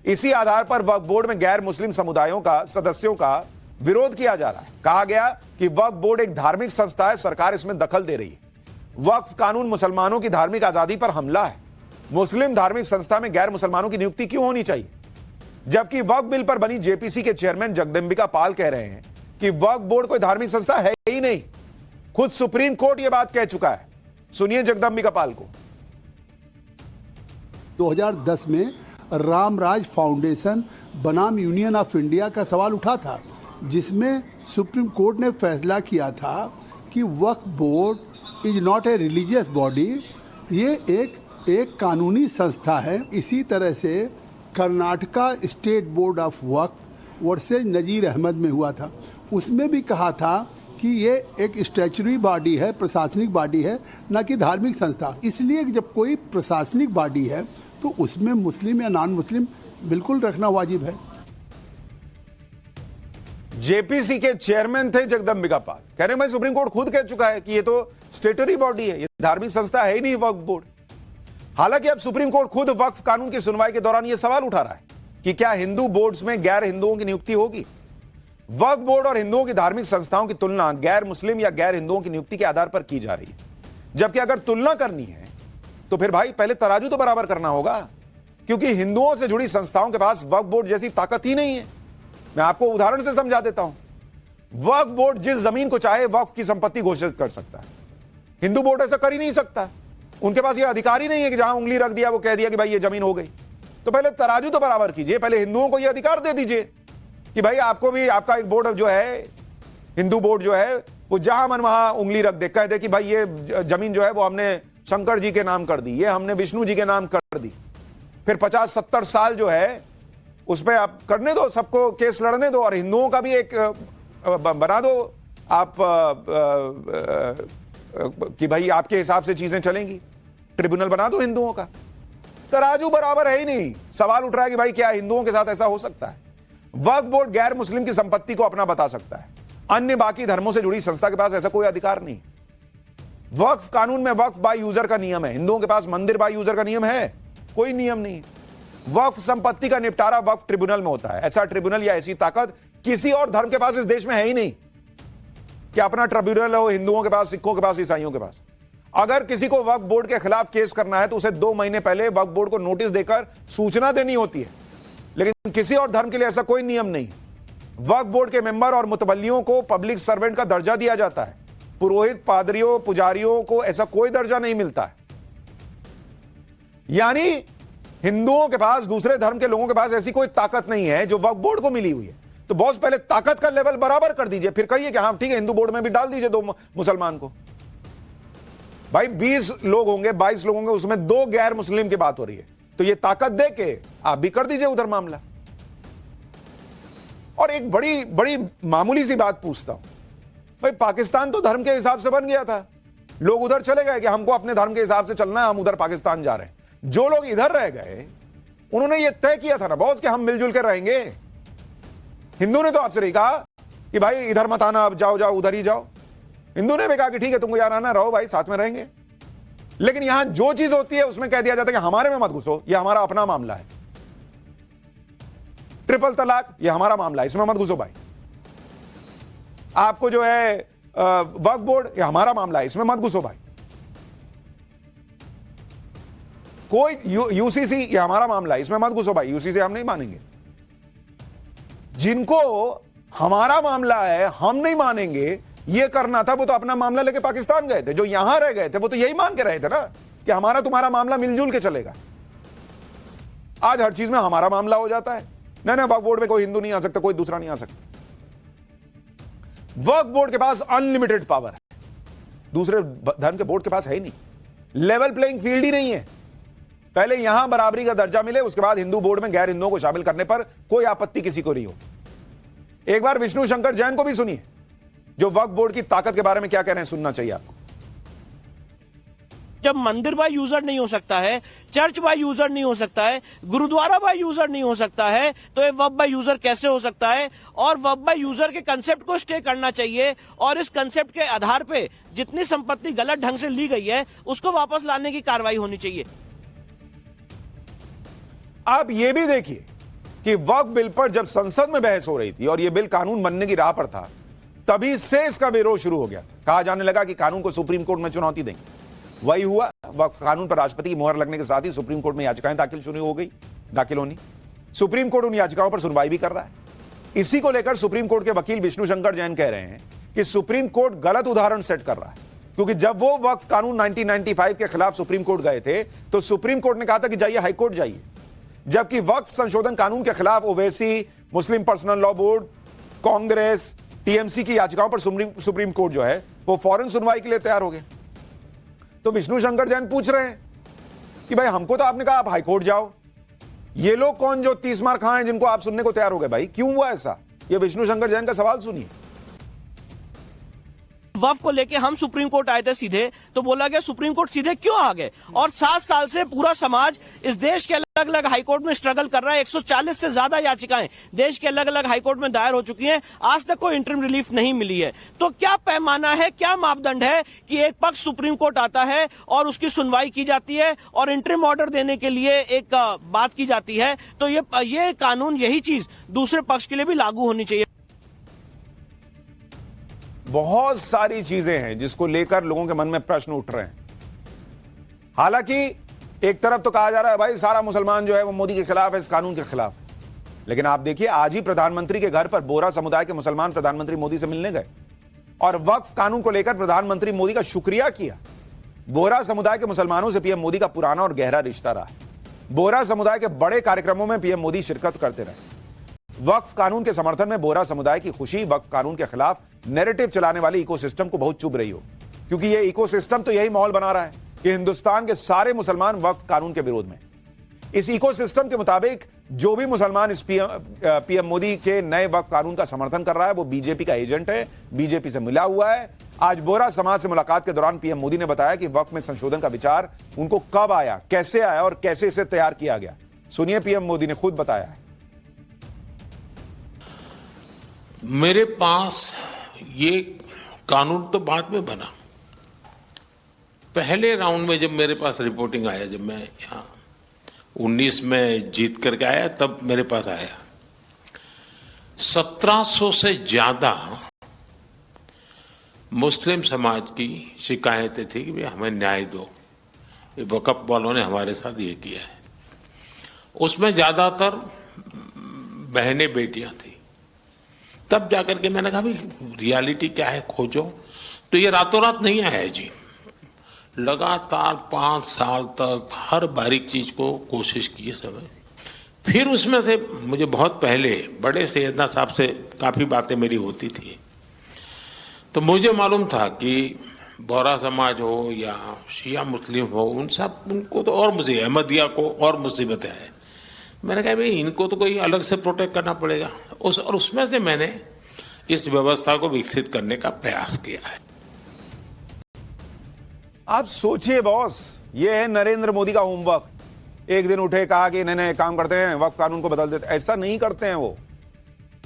इसी आधार पर वक्फ बोर्ड में गैर मुस्लिम समुदायों का सदस्यों का विरोध किया जा रहा है। कहा गया कि वक्फ बोर्ड एक धार्मिक संस्था है, सरकार इसमें दखल दे रही है। वक्फ कानून मुसलमानों की धार्मिक आजादी पर हमला है। मुस्लिम धार्मिक संस्था में गैर मुसलमानों की नियुक्ति क्यों होनी चाहिए, जबकि वक्फ बिल पर बनी जेपीसी के चेयरमैन जगदम्बिका पाल कह रहे हैं कि वक्फ बोर्ड कोई धार्मिक संस्था है ही नहीं। खुद सुप्रीम कोर्ट यह बात कह चुका है। सुनिए जगदम्बिका पाल को। 2010 में रामराज फाउंडेशन बनाम यूनियन ऑफ इंडिया का सवाल उठा था, जिसमें सुप्रीम कोर्ट ने फैसला किया था कि Waqf board is not a religious body, ये एक कानूनी संस्था है। इसी तरह से Karnataka state board of Waqf versus Nazir Ahmad में हुआ था, उसमें भी कहा था कि ये एक स्टैच्यूटरी बॉडी है, प्रशासनिक बॉडी है, न कि धार्मिक संस्था। इसलिए जब कोई प्रशासनिक बॉडी है तो उसमें मुस्लिम या नॉन मुस्लिम बिल्कुल रखना वाजिब है। जेपीसी के चेयरमैन थे जगदम्बिका पाल, कह रहे मैं सुप्रीम कोर्ट खुद कह चुका है कि ये तो स्टैट्यूटरी बॉडी है, ये धार्मिक संस्था है ही नहीं वक्फ बोर्ड। हालांकि अब सुप्रीम कोर्ट खुद वक्फ कानून की सुनवाई के दौरान यह सवाल उठा रहा है कि क्या हिंदू बोर्ड्स में गैर हिंदुओं की नियुक्ति होगी। वक्फ बोर्ड और हिंदुओं की धार्मिक संस्थाओं की तुलना गैर मुस्लिम या गैर हिंदुओं की नियुक्ति के आधार पर की जा रही है, जबकि अगर तुलना करनी है तो फिर भाई पहले तराजू तो बराबर करना होगा, क्योंकि हिंदुओं से जुड़ी संस्थाओं के पास वक्फ बोर्ड जैसी ताकत ही नहीं है। मैं आपको उदाहरण से समझा देता हूं। वक्फ बोर्ड जिस जमीन को चाहे वक्फ की संपत्ति घोषित कर सकता है, हिंदू बोर्ड ऐसा कर ही नहीं सकता। उनके पास यह अधिकार ही नहीं है कि जहां उंगली रख दिया वो कह दिया कि भाई ये जमीन हो गई। तो पहले तराजू तो बराबर कीजिए, पहले हिंदुओं को यह अधिकार दे दीजिए कि भाई आपको भी, आपका एक बोर्ड जो है, हिंदू बोर्ड जो है, वो जहां मन वहां उंगली रख दे, कह दे कि भाई ये जमीन जो है वो हमने शंकर जी के नाम कर दी, ये हमने विष्णु जी के नाम कर दी। फिर 50-70 साल जो है उस पर आप करने दो, सबको केस लड़ने दो, और हिंदुओं का भी एक बना दो आप कि भाई आपके हिसाब से चीजें चलेंगी, ट्रिब्यूनल बना दो हिंदुओं का। तराजू बराबर है ही नहीं। सवाल उठ रहा है कि भाई क्या हिंदुओं के साथ ऐसा हो सकता है। वक्फ बोर्ड गैर मुस्लिम की संपत्ति को अपना बता सकता है, अन्य बाकी धर्मों से जुड़ी संस्था के पास ऐसा कोई अधिकार नहीं। वक्फ कानून में वक्फ बाय यूजर का नियम है, हिंदुओं के पास मंदिर बाय यूजर का नियम है? कोई नियम नहीं। वक्फ संपत्ति का निपटारा वक्फ ट्रिब्यूनल में होता है। ऐसा ट्रिब्यूनल या ऐसी ताकत किसी और धर्म के पास इस देश में है ही नहीं कि अपना ट्रिब्यूनल हो हिंदुओं के पास, सिखों के पास, ईसाइयों के पास। अगर किसी को वक्फ बोर्ड के खिलाफ केस करना है तो उसे 2 महीने पहले वक्फ बोर्ड को नोटिस देकर सूचना देनी होती है, लेकिन किसी और धर्म के लिए ऐसा कोई नियम नहीं। वक्फ बोर्ड के मेंबर और मुतवल्लियों को पब्लिक सर्वेंट का दर्जा दिया जाता है, पुरोहित, पादरियों, पुजारियों को ऐसा कोई दर्जा नहीं मिलता है। यानी हिंदुओं के पास, दूसरे धर्म के लोगों के पास ऐसी कोई ताकत नहीं है जो वक्फ बोर्ड को मिली हुई है। तो बॉस पहले ताकत का लेवल बराबर कर दीजिए, फिर कहिए कि हाँ ठीक है हिंदू बोर्ड में भी डाल दीजिए 2 मुसलमान को। भाई 20 लोग होंगे, 22 लोग होंगे, उसमें 2 गैर मुस्लिम की बात हो रही है, तो ये ताकत दे के आप भी कर दीजिए उधर मामला। और एक बड़ी बड़ी मामूली सी बात पूछता हूं, भाई पाकिस्तान तो धर्म के हिसाब से बन गया था, लोग उधर चले गए कि हमको अपने धर्म के हिसाब से चलना है, हम उधर पाकिस्तान जा रहे हैं। जो लोग इधर रह गए उन्होंने ये तय किया था ना बॉस कि हम मिलजुल कर रहेंगे। हिंदू ने तो आपसे नहीं कहा कि भाई इधर मत आना, अब जाओ जाओ उधर ही जाओ। हिंदू ने भी कहा कि ठीक है तुमको यार आना, रहो भाई साथ में रहेंगे। लेकिन यहां जो चीज होती है उसमें कह दिया जाता है कि हमारे में मत घुसो, ये हमारा अपना मामला है। ट्रिपल तलाक ये हमारा मामला है, इसमें मत घुसो भाई। आपको जो है वक्फ बोर्ड ये हमारा मामला है, इसमें मत घुसो भाई। कोई यूसीसी ये हमारा मामला है, इसमें मत घुसो भाई, यूसीसी हम नहीं मानेंगे। जिनको हमारा मामला है हम नहीं मानेंगे ये करना था, वो तो अपना मामला लेके पाकिस्तान गए थे। जो यहां रह गए थे वो तो यही मान के रहे थे ना कि हमारा तुम्हारा मामला मिलजुल के चलेगा। आज हर चीज में हमारा मामला हो जाता है। नहीं वक्फ बोर्ड में कोई हिंदू नहीं आ सकता, कोई दूसरा नहीं आ सकता। वक्फ बोर्ड के पास अनलिमिटेड पावर है, दूसरे धर्म के बोर्ड के पास है ही नहीं। लेवल प्लेइंग फील्ड ही नहीं है। पहले यहां बराबरी का दर्जा मिले, उसके बाद हिंदू बोर्ड में गैर हिंदुओं को शामिल करने पर कोई आपत्ति किसी को नहीं हो। एक बार विष्णु शंकर जैन को भी सुनिए, जो वक्फ बोर्ड की ताकत के बारे में क्या कह रहे हैं, सुनना चाहिए आपको। जब मंदिर बाय यूजर नहीं हो सकता है, चर्च बाय यूजर नहीं हो सकता है, गुरुद्वारा बाय यूजर नहीं हो सकता है, तो ये वक्फ बाय यूजर कैसे हो सकता है? और वक्फ बाय यूजर के कंसेप्ट को स्टे करना चाहिए और इस कंसेप्ट के आधार पे जितनी संपत्ति गलत ढंग से ली गई है उसको वापस लाने की कार्रवाई होनी चाहिए। आप ये भी देखिए कि वक्फ बिल पर जब संसद में बहस हो रही थी और यह बिल कानून बनने की राह पर था, तभी से इसका विरोध शुरू हो गया। कहा जाने लगा कि कानून को सुप्रीम कोर्ट में चुनौती देंगे। वही हुआ, वक्फ कानून पर राष्ट्रपति की मोहर लगने के साथ ही सुप्रीम कोर्ट में याचिकाएं दाखिल होनी। सुप्रीम कोर्ट उन याचिकाओं पर सुनवाई भी कर रहा है। इसी को लेकर सुप्रीम कोर्ट के वकील विष्णु शंकर जैन कह रहे हैं कि सुप्रीम कोर्ट गलत उदाहरण सेट कर रहा है, क्योंकि जब वो वक्फ कानून 1995 के खिलाफ सुप्रीम कोर्ट गए थे तो सुप्रीम कोर्ट ने कहा था कि जाइए हाईकोर्ट जाइए, जबकि वक्फ संशोधन कानून के खिलाफ Owaisi, Muslim personal law board, Congress, TMC की याचिकाओं पर सुप्रीम कोर्ट जो है वो फौरन सुनवाई के लिए तैयार हो गए। तो विष्णु शंकर जैन पूछ रहे हैं कि भाई हमको तो आपने कहा आप हाईकोर्ट जाओ, ये लोग कौन जो 30 मार खाए हैं जिनको आप सुनने को तैयार हो गए? भाई क्यों हुआ ऐसा? ये विष्णु शंकर जैन का सवाल सुनिए। वक्फ को लेके हम सुप्रीम कोर्ट आए थे सीधे, तो बोला गया सुप्रीम कोर्ट सीधे क्यों आ गए? और 7 साल से पूरा समाज इस देश के अलग अलग हाईकोर्ट में स्ट्रगल कर रहा है। 140 से ज्यादा याचिकाएं देश के अलग अलग हाईकोर्ट में दायर हो चुकी हैं, आज तक कोई इंटरिम रिलीफ नहीं मिली है। तो क्या पैमाना है, क्या मापदंड है कि एक पक्ष सुप्रीम कोर्ट आता है और उसकी सुनवाई की जाती है और इंटरिम ऑर्डर देने के लिए एक बात की जाती है? तो ये कानून, यही चीज दूसरे पक्ष के लिए भी लागू होनी चाहिए। बहुत सारी चीजें हैं जिसको लेकर लोगों के मन में प्रश्न उठ रहे हैं। हालांकि एक तरफ तो कहा जा रहा है भाई सारा मुसलमान जो है वो मोदी के खिलाफ है, इस कानून के खिलाफ, लेकिन आप देखिए आज ही प्रधानमंत्री के घर पर बोहरा समुदाय के मुसलमान प्रधानमंत्री मोदी से मिलने गए और वक्फ कानून को लेकर प्रधानमंत्री मोदी का शुक्रिया किया। बोहरा समुदाय के मुसलमानों से पीएम मोदी का पुराना और गहरा रिश्ता रहा। बोहरा समुदाय के बड़े कार्यक्रमों में पीएम मोदी शिरकत करते रहे। वक्फ कानून के समर्थन में बोहरा समुदाय की खुशी वक्फ कानून के खिलाफ नैरेटिव चलाने वाले इकोसिस्टम को बहुत चुभ रही हो, क्योंकि यह इकोसिस्टम तो यही माहौल बना रहा है कि हिंदुस्तान के सारे मुसलमान वक्फ कानून के विरोध में। इस इकोसिस्टम के मुताबिक जो भी मुसलमान इस पीएम मोदी के नए वक्फ कानून का समर्थन कर रहा है वो बीजेपी का एजेंट है, बीजेपी से मिला हुआ है। आज बोहरा समाज से मुलाकात के दौरान पीएम मोदी ने बताया कि वक्फ में संशोधन का विचार उनको कब आया, कैसे आया और कैसे इसे तैयार किया गया। सुनिए, पीएम मोदी ने खुद बताया है। मेरे पास ये कानून तो बाद में बना, पहले राउंड में जब मेरे पास रिपोर्टिंग आया, जब मैं यहाँ 19 में जीत करके आया तब मेरे पास आया, 1700 से ज्यादा मुस्लिम समाज की शिकायतें थी कि हमें न्याय दो, ये वक्फ वालों ने हमारे साथ ये किया है। उसमें ज्यादातर बहनें बेटियां थी। तब जाकर के मैंने कहा भाई रियलिटी क्या है खोजो। तो ये रातों रात नहीं आया जी, लगातार 5 साल तक हर बारीक चीज को कोशिश की समय। फिर उसमें से मुझे बहुत पहले बड़े सैयदना साहब से काफी बातें मेरी होती थी, तो मुझे मालूम था कि बोहरा समाज हो या शिया मुस्लिम हो, उनको तो और मुझे अहमदिया को और मुसीबतें हैं। मैंने कहा भाई इनको तो कोई अलग से प्रोटेक्ट करना पड़ेगा, और उसमें से मैंने इस व्यवस्था को विकसित करने का प्रयास किया है। आप सोचिए बॉस, ये है नरेंद्र मोदी का होमवर्क। एक दिन उठे, कहा कि इन्हें काम करते हैं, वक्फ कानून को बदल देते। ऐसा नहीं करते हैं वो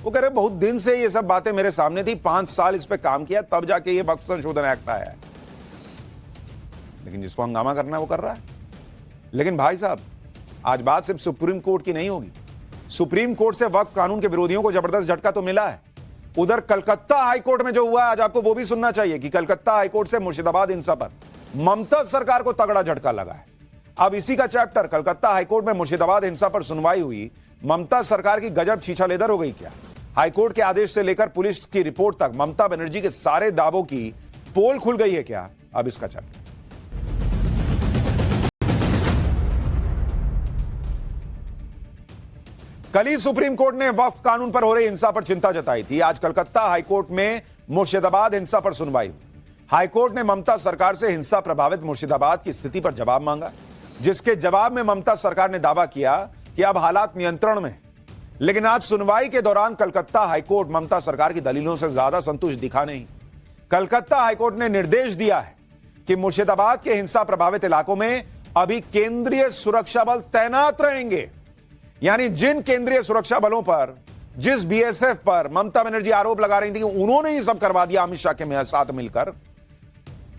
कह रहे बहुत दिन से ये सब बातें मेरे सामने थी, 5 साल इस पे काम किया, तब जाके ये वक्फ संशोधन एक्ट आया है। लेकिन जिसको हंगामा करना है वो कर रहा है। लेकिन भाई साहब, आज बात सिर्फ सुप्रीम कोर्ट की नहीं होगी। सुप्रीम कोर्ट से वक्फ कानून के विरोधियों को जबरदस्त झटका तो मिला है। उधर कलकत्ता हाईकोर्ट में जो हुआ है, आज आपको वो भी सुनना चाहिए कि कलकत्ता हाईकोर्ट से मुर्शिदाबाद हिंसा पर ममता सरकार को तगड़ा झटका लगा है। अब इसी का चैप्टर, कलकत्ता हाईकोर्ट में मुर्शिदाबाद हिंसा पर सुनवाई हुई, ममता सरकार की गजब छीछा लेदर हो गई क्या? हाईकोर्ट के आदेश से लेकर पुलिस की रिपोर्ट तक ममता बनर्जी के सारे दावों की पोल खुल गई है क्या? अब इसका चैप्टर। कल ही सुप्रीम कोर्ट ने वक्फ कानून पर हो रही हिंसा पर चिंता जताई थी। आज कलकत्ता हाईकोर्ट में मुर्शिदाबाद हिंसा पर सुनवाई हुई। हाईकोर्ट ने ममता सरकार से हिंसा प्रभावित मुर्शिदाबाद की स्थिति पर जवाब मांगा, जिसके जवाब में ममता सरकार ने दावा किया कि अब हालात नियंत्रण में। लेकिन आज सुनवाई के दौरान कलकत्ता हाईकोर्ट ममता सरकार की दलीलों से ज्यादा संतुष्ट दिखा नहीं। कलकत्ता हाईकोर्ट ने निर्देश दिया है कि मुर्शिदाबाद के हिंसा प्रभावित इलाकों में अभी केंद्रीय सुरक्षा बल तैनात रहेंगे। यानी जिन केंद्रीय सुरक्षा बलों पर, जिस बीएसएफ पर ममता बनर्जी आरोप लगा रही थी कि उन्होंने ही सब करवा दिया अमित शाह के साथ मिलकर,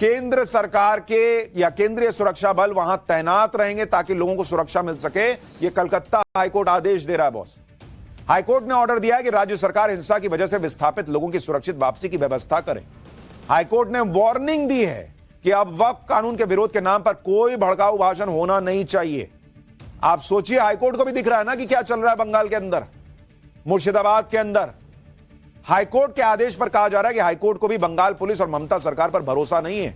केंद्र सरकार के या केंद्रीय सुरक्षा बल वहां तैनात रहेंगे ताकि लोगों को सुरक्षा मिल सके। यह कलकत्ता हाईकोर्ट आदेश दे रहा है बॉस। हाईकोर्ट ने ऑर्डर दिया है कि राज्य सरकार हिंसा की वजह से विस्थापित लोगों की सुरक्षित वापसी की व्यवस्था करे। हाईकोर्ट ने वार्निंग दी है कि अब वक्फ कानून के विरोध के नाम पर कोई भड़काऊ भाषण होना नहीं चाहिए। आप सोचिए, हाईकोर्ट को भी दिख रहा है ना कि क्या चल रहा है बंगाल के अंदर, मुर्शिदाबाद के अंदर। हाईकोर्ट के आदेश पर कहा जा रहा है कि हाईकोर्ट को भी बंगाल पुलिस और ममता सरकार पर भरोसा नहीं है।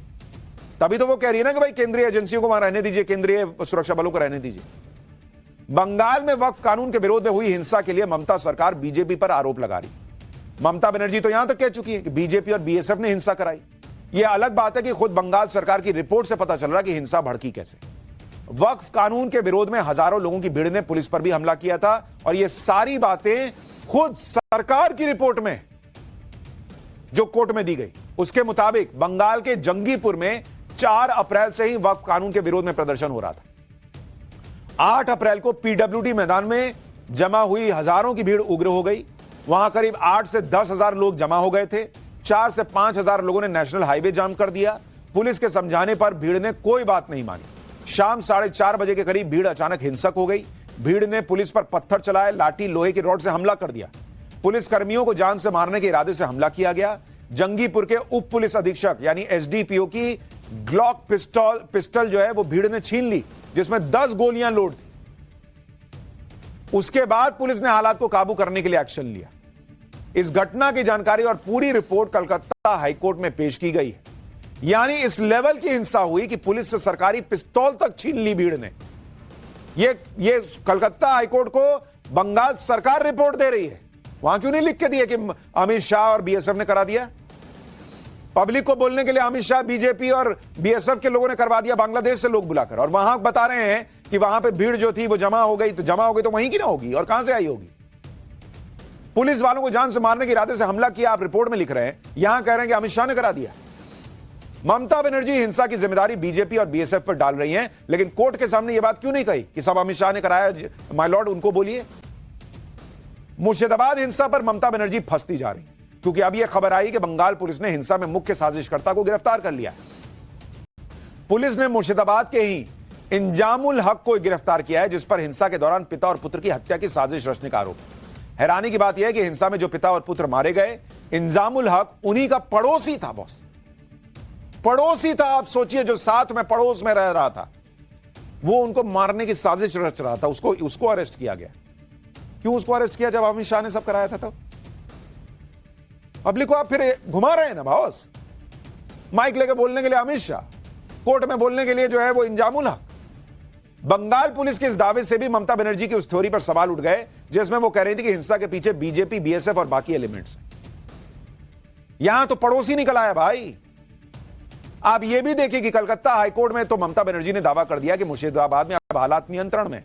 तभी तो वो कह रही है ना कि भाई केंद्रीय एजेंसियों को वहां रहने दीजिए, केंद्रीय सुरक्षा बलों को रहने दीजिए। बंगाल में वक्फ कानून के विरोध में हुई हिंसा के लिए ममता सरकार बीजेपी पर आरोप लगा रही। ममता बनर्जी तो यहां तक कह चुकी है कि बीजेपी और बीएसएफ ने हिंसा कराई। यह अलग बात है कि खुद बंगाल सरकार की रिपोर्ट से पता चल रहा कि हिंसा भड़की कैसे। वक्फ कानून के विरोध में हजारों लोगों की भीड़ ने पुलिस पर भी हमला किया था, और यह सारी बातें खुद सरकार की रिपोर्ट में जो कोर्ट में दी गई, उसके मुताबिक बंगाल के जंगीपुर में 4 अप्रैल से ही वक्फ कानून के विरोध में प्रदर्शन हो रहा था। 8 अप्रैल को पीडब्ल्यूडी मैदान में जमा हुई हजारों की भीड़ उग्र हो गई। वहां करीब 8 से 10 हजार लोग जमा हो गए थे। 4 से 5 हजार लोगों ने नेशनल हाईवे जाम कर दिया। पुलिस के समझाने पर भीड़ ने कोई बात नहीं मानी। शाम 4:30 बजे के करीब भीड़ अचानक हिंसक हो गई। भीड़ ने पुलिस पर पत्थर चलाए, लाठी, लोहे की रॉड से हमला कर दिया। पुलिस कर्मियों को जान से मारने के इरादे से हमला किया गया। जंगीपुर के उप पुलिस अधीक्षक यानी एसडीपीओ की ग्लॉक पिस्टल जो है वो भीड़ ने छीन ली, जिसमें 10 गोलियां लोड थी। उसके बाद पुलिस ने हालात को काबू करने के लिए एक्शन लिया। इस घटना की जानकारी और पूरी रिपोर्ट कलकत्ता हाईकोर्ट में पेश की गई है। यानी इस लेवल की हिंसा हुई कि पुलिस से सरकारी पिस्तौल तक छीन ली भीड़ ने। ये कलकत्ता हाईकोर्ट को बंगाल सरकार रिपोर्ट दे रही है। वहां क्यों नहीं लिख के दिया कि अमित शाह और बीएसएफ ने करा दिया? पब्लिक को बोलने के लिए अमित शाह, बीजेपी और बीएसएफ के लोगों ने करवा दिया, बांग्लादेश से लोग बुलाकर। और वहां बता रहे हैं कि वहां पे भीड़ जो थी वो जमा हो गई तो वहीं की ना होगी, और कहां से आई होगी? पुलिस वालों को जान से मारने के इरादे से हमला किया, आप रिपोर्ट में लिख रहे हैं। यहां कह रहे हैं कि अमित शाह ने करा दिया। ममता बनर्जी हिंसा की जिम्मेदारी बीजेपी और बीएसएफ पर डाल रही हैं, लेकिन कोर्ट के सामने यह बात क्यों नहीं कही कि सब अमित शाह ने कराया? माय लॉर्ड, उनको बोलिए। मुर्शिदाबाद हिंसा पर ममता बनर्जी फंसती जा रही, क्योंकि अब यह खबर आई कि बंगाल पुलिस ने हिंसा में मुख्य साजिशकर्ता को गिरफ्तार कर लिया। पुलिस ने मुर्शिदाबाद के ही इंजामुल हक को गिरफ्तार किया है, जिस पर हिंसा के दौरान पिता और पुत्र की हत्या की साजिश रचने का आरोप है। हैरानी की बात यह है कि हिंसा में जो पिता और पुत्र मारे गए, इंजामुल हक उन्हीं का पड़ोसी था। बॉस, पड़ोसी था। आप सोचिए, जो साथ में पड़ोस में रह रहा था, वो उनको मारने की साजिश रच रहा था। उसको अरेस्ट किया गया। क्यों उसको अरेस्ट किया? जब अमित शाह ने सब कराया था तब। पब्लिक को आप फिर घुमा रहे हैं ना बॉस। माइक लेके बोलने के लिए अमित शाह, कोर्ट में बोलने के लिए जो है वो इंजामुल हक। बंगाल पुलिस के इस दावे से भी ममता बनर्जी की उस थ्योरी पर सवाल उठ गए जिसमें वो कह रही थी कि हिंसा के पीछे बीजेपी, बीएसएफ और बाकी एलिमेंट्स हैं। यहां तो पड़ोसी निकल आया भाई। आप यह भी देखिए कि कलकत्ता हाईकोर्ट में तो ममता बनर्जी ने दावा कर दिया कि मुर्शिदाबाद में अब हालात नियंत्रण में,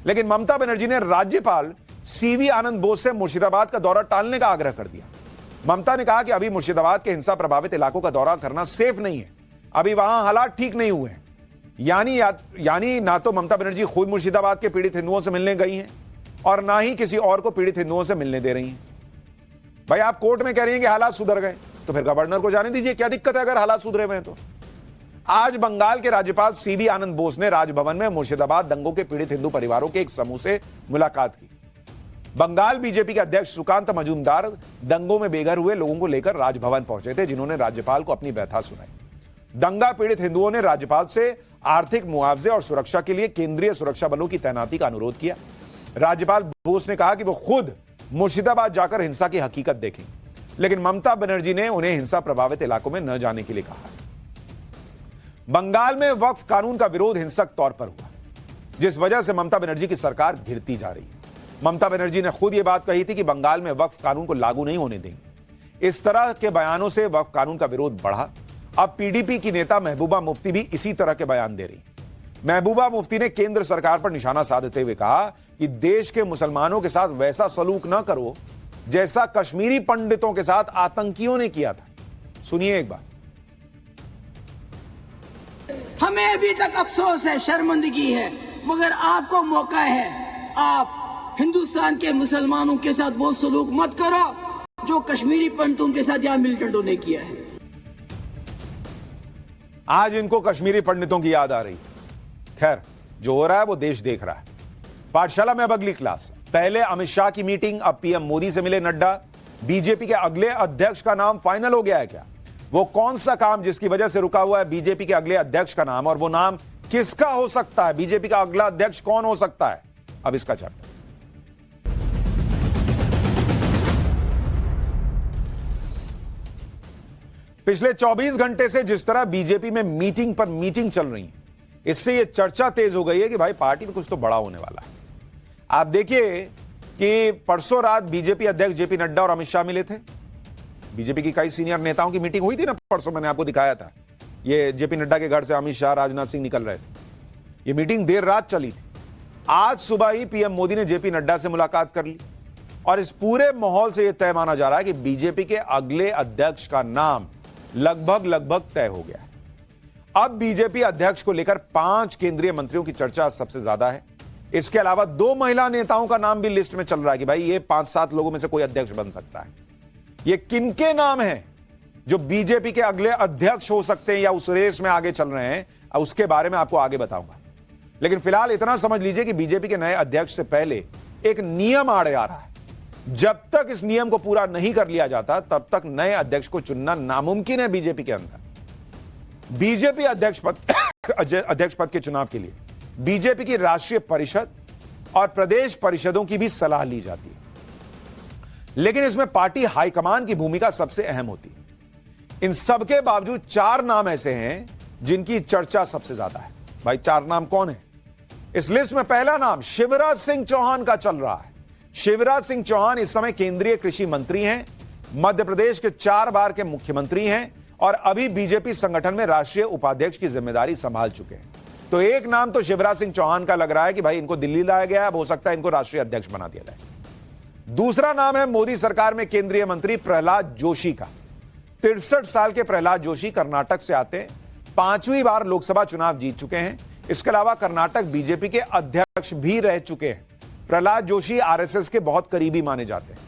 लेकिन ममता बनर्जी ने राज्यपाल सीवी आनंद बोस से मुर्शिदाबाद का दौरा टालने का आग्रह कर दिया। ममता ने कहा कि अभी मुर्शिदाबाद के हिंसा प्रभावित इलाकों का दौरा करना सेफ नहीं है, अभी वहां हालात ठीक नहीं हुए हैं। यानी ना तो ममता बनर्जी खुद मुर्शिदाबाद के पीड़ित हिंदुओं से मिलने गई हैं और ना ही किसी और को पीड़ित हिंदुओं से मिलने दे रही हैं। भाई आप कोर्ट में कह रही हैं कि हालात सुधर गए, तो फिर गवर्नर को जाने दीजिए, क्या दिक्कत है अगर हालात सुधरे हुए हैं तो। आज बंगाल के राज्यपाल सीवी आनंद बोस ने राजभवन में मुर्शिदाबाद दंगों के पीड़ित हिंदू परिवारों के एक समूह से मुलाकात की। बंगाल बीजेपी के अध्यक्ष सुकांत मजूमदार दंगों में बेघर हुए लोगों को लेकर राजभवन पहुंचे थे, जिन्होंने राज्यपाल को अपनी व्यथा सुनाई। दंगा पीड़ित हिंदुओं ने राज्यपाल से आर्थिक मुआवजे और सुरक्षा के लिए केंद्रीय सुरक्षा बलों की तैनाती का अनुरोध किया। राज्यपाल बोस ने कहा कि वो खुद मुर्शिदाबाद जाकर हिंसा की हकीकत देखें, लेकिन ममता बनर्जी ने उन्हें हिंसा प्रभावित इलाकों में न जाने के लिए कहा। बंगाल में वक्फ कानून का विरोध हिंसक तौर पर हुआ, जिस वजह से ममता बनर्जी की सरकार घिरती जा रही है। ममता बनर्जी ने खुद यह बात कही थी कि बंगाल में वक्फ कानून को लागू नहीं होने देंगे। इस तरह के बयानों से वक्फ कानून का विरोध बढ़ा। अब पीडीपी की नेता महबूबा मुफ्ती भी इसी तरह के बयान दे रही। महबूबा मुफ्ती ने केंद्र सरकार पर निशाना साधते हुए कहा कि देश के मुसलमानों के साथ वैसा सलूक न करो जैसा कश्मीरी पंडितों के साथ आतंकियों ने किया था। सुनिए एक बार। हमें अभी तक अफसोस है, शर्मिंदगी है, मगर आपको मौका है, आप हिंदुस्तान के मुसलमानों के साथ वो सलूक मत करो जो कश्मीरी पंडितों के साथ यहां मिलिटेंटों ने किया है। आज इनको कश्मीरी पंडितों की याद आ रही। खैर, जो हो रहा है वो देश देख रहा है। पाठशाला में अब अगली क्लास। पहले अमित शाह की मीटिंग, अब पीएम मोदी से मिले नड्डा। बीजेपी के अगले अध्यक्ष का नाम फाइनल हो गया है क्या? वो कौन सा काम जिसकी वजह से रुका हुआ है बीजेपी के अगले अध्यक्ष का नाम, और वो नाम किसका हो सकता है? बीजेपी का अगला अध्यक्ष कौन हो सकता है? अब इसका चैप्टर। पिछले 24 घंटे से जिस तरह बीजेपी में मीटिंग पर मीटिंग चल रही है, इससे यह चर्चा तेज हो गई है कि भाई पार्टी में कुछ तो बड़ा होने वाला है। आप देखिए कि परसों रात बीजेपी अध्यक्ष जेपी नड्डा और अमित शाह मिले थे। बीजेपी की कई सीनियर नेताओं की मीटिंग हुई थी ना, परसों मैंने आपको दिखाया था। ये जेपी नड्डा के घर से अमित शाह, राजनाथ सिंह निकल रहे थे। ये मीटिंग देर रात चली थी। आज सुबह ही पीएम मोदी ने जेपी नड्डा से मुलाकात कर ली और इस पूरे माहौल से यह तय माना जा रहा है कि बीजेपी के अगले अध्यक्ष का नाम लगभग तय हो गया है। अब बीजेपी अध्यक्ष को लेकर 5 केंद्रीय मंत्रियों की चर्चा सबसे ज्यादा है। इसके अलावा 2 महिला नेताओं का नाम भी लिस्ट में चल रहा है कि भाई ये 5-7 लोगों में से कोई अध्यक्ष बन सकता है। ये किनके नाम हैं जो बीजेपी के अगले अध्यक्ष हो सकते हैं या उस रेस में आगे चल रहे हैं, उसके बारे में आपको आगे बताऊंगा। लेकिन फिलहाल इतना समझ लीजिए कि बीजेपी के नए अध्यक्ष से पहले एक नियम आड़े आ रहा है। जब तक इस नियम को पूरा नहीं कर लिया जाता तब तक नए अध्यक्ष को चुनना नामुमकिन है बीजेपी के अंदर। बीजेपी अध्यक्ष पद के चुनाव के लिए बीजेपी की राष्ट्रीय परिषद और प्रदेश परिषदों की भी सलाह ली जाती है, लेकिन इसमें पार्टी हाईकमान की भूमिका सबसे अहम होती है। इन सबके बावजूद 4 नाम ऐसे हैं जिनकी चर्चा सबसे ज्यादा है। भाई 4 नाम कौन है? इस लिस्ट में पहला नाम शिवराज सिंह चौहान का चल रहा है। शिवराज सिंह चौहान इस समय केंद्रीय कृषि मंत्री हैं, मध्य प्रदेश के 4 बार के मुख्यमंत्री हैं और अभी बीजेपी संगठन में राष्ट्रीय उपाध्यक्ष की जिम्मेदारी संभाल चुके हैं। तो एक नाम तो शिवराज सिंह चौहान का लग रहा है कि भाई इनको दिल्ली लाया गया है, अब हो सकता है इनको राष्ट्रीय अध्यक्ष बना दिया जाए। दूसरा नाम है मोदी सरकार में केंद्रीय मंत्री प्रहलाद जोशी का। 63 साल के प्रहलाद जोशी कर्नाटक से आते हैं, 5वीं बार लोकसभा चुनाव जीत चुके हैं। इसके अलावा कर्नाटक बीजेपी के अध्यक्ष भी रह चुके हैं। प्रहलाद जोशी आरएसएस के बहुत करीबी माने जाते हैं।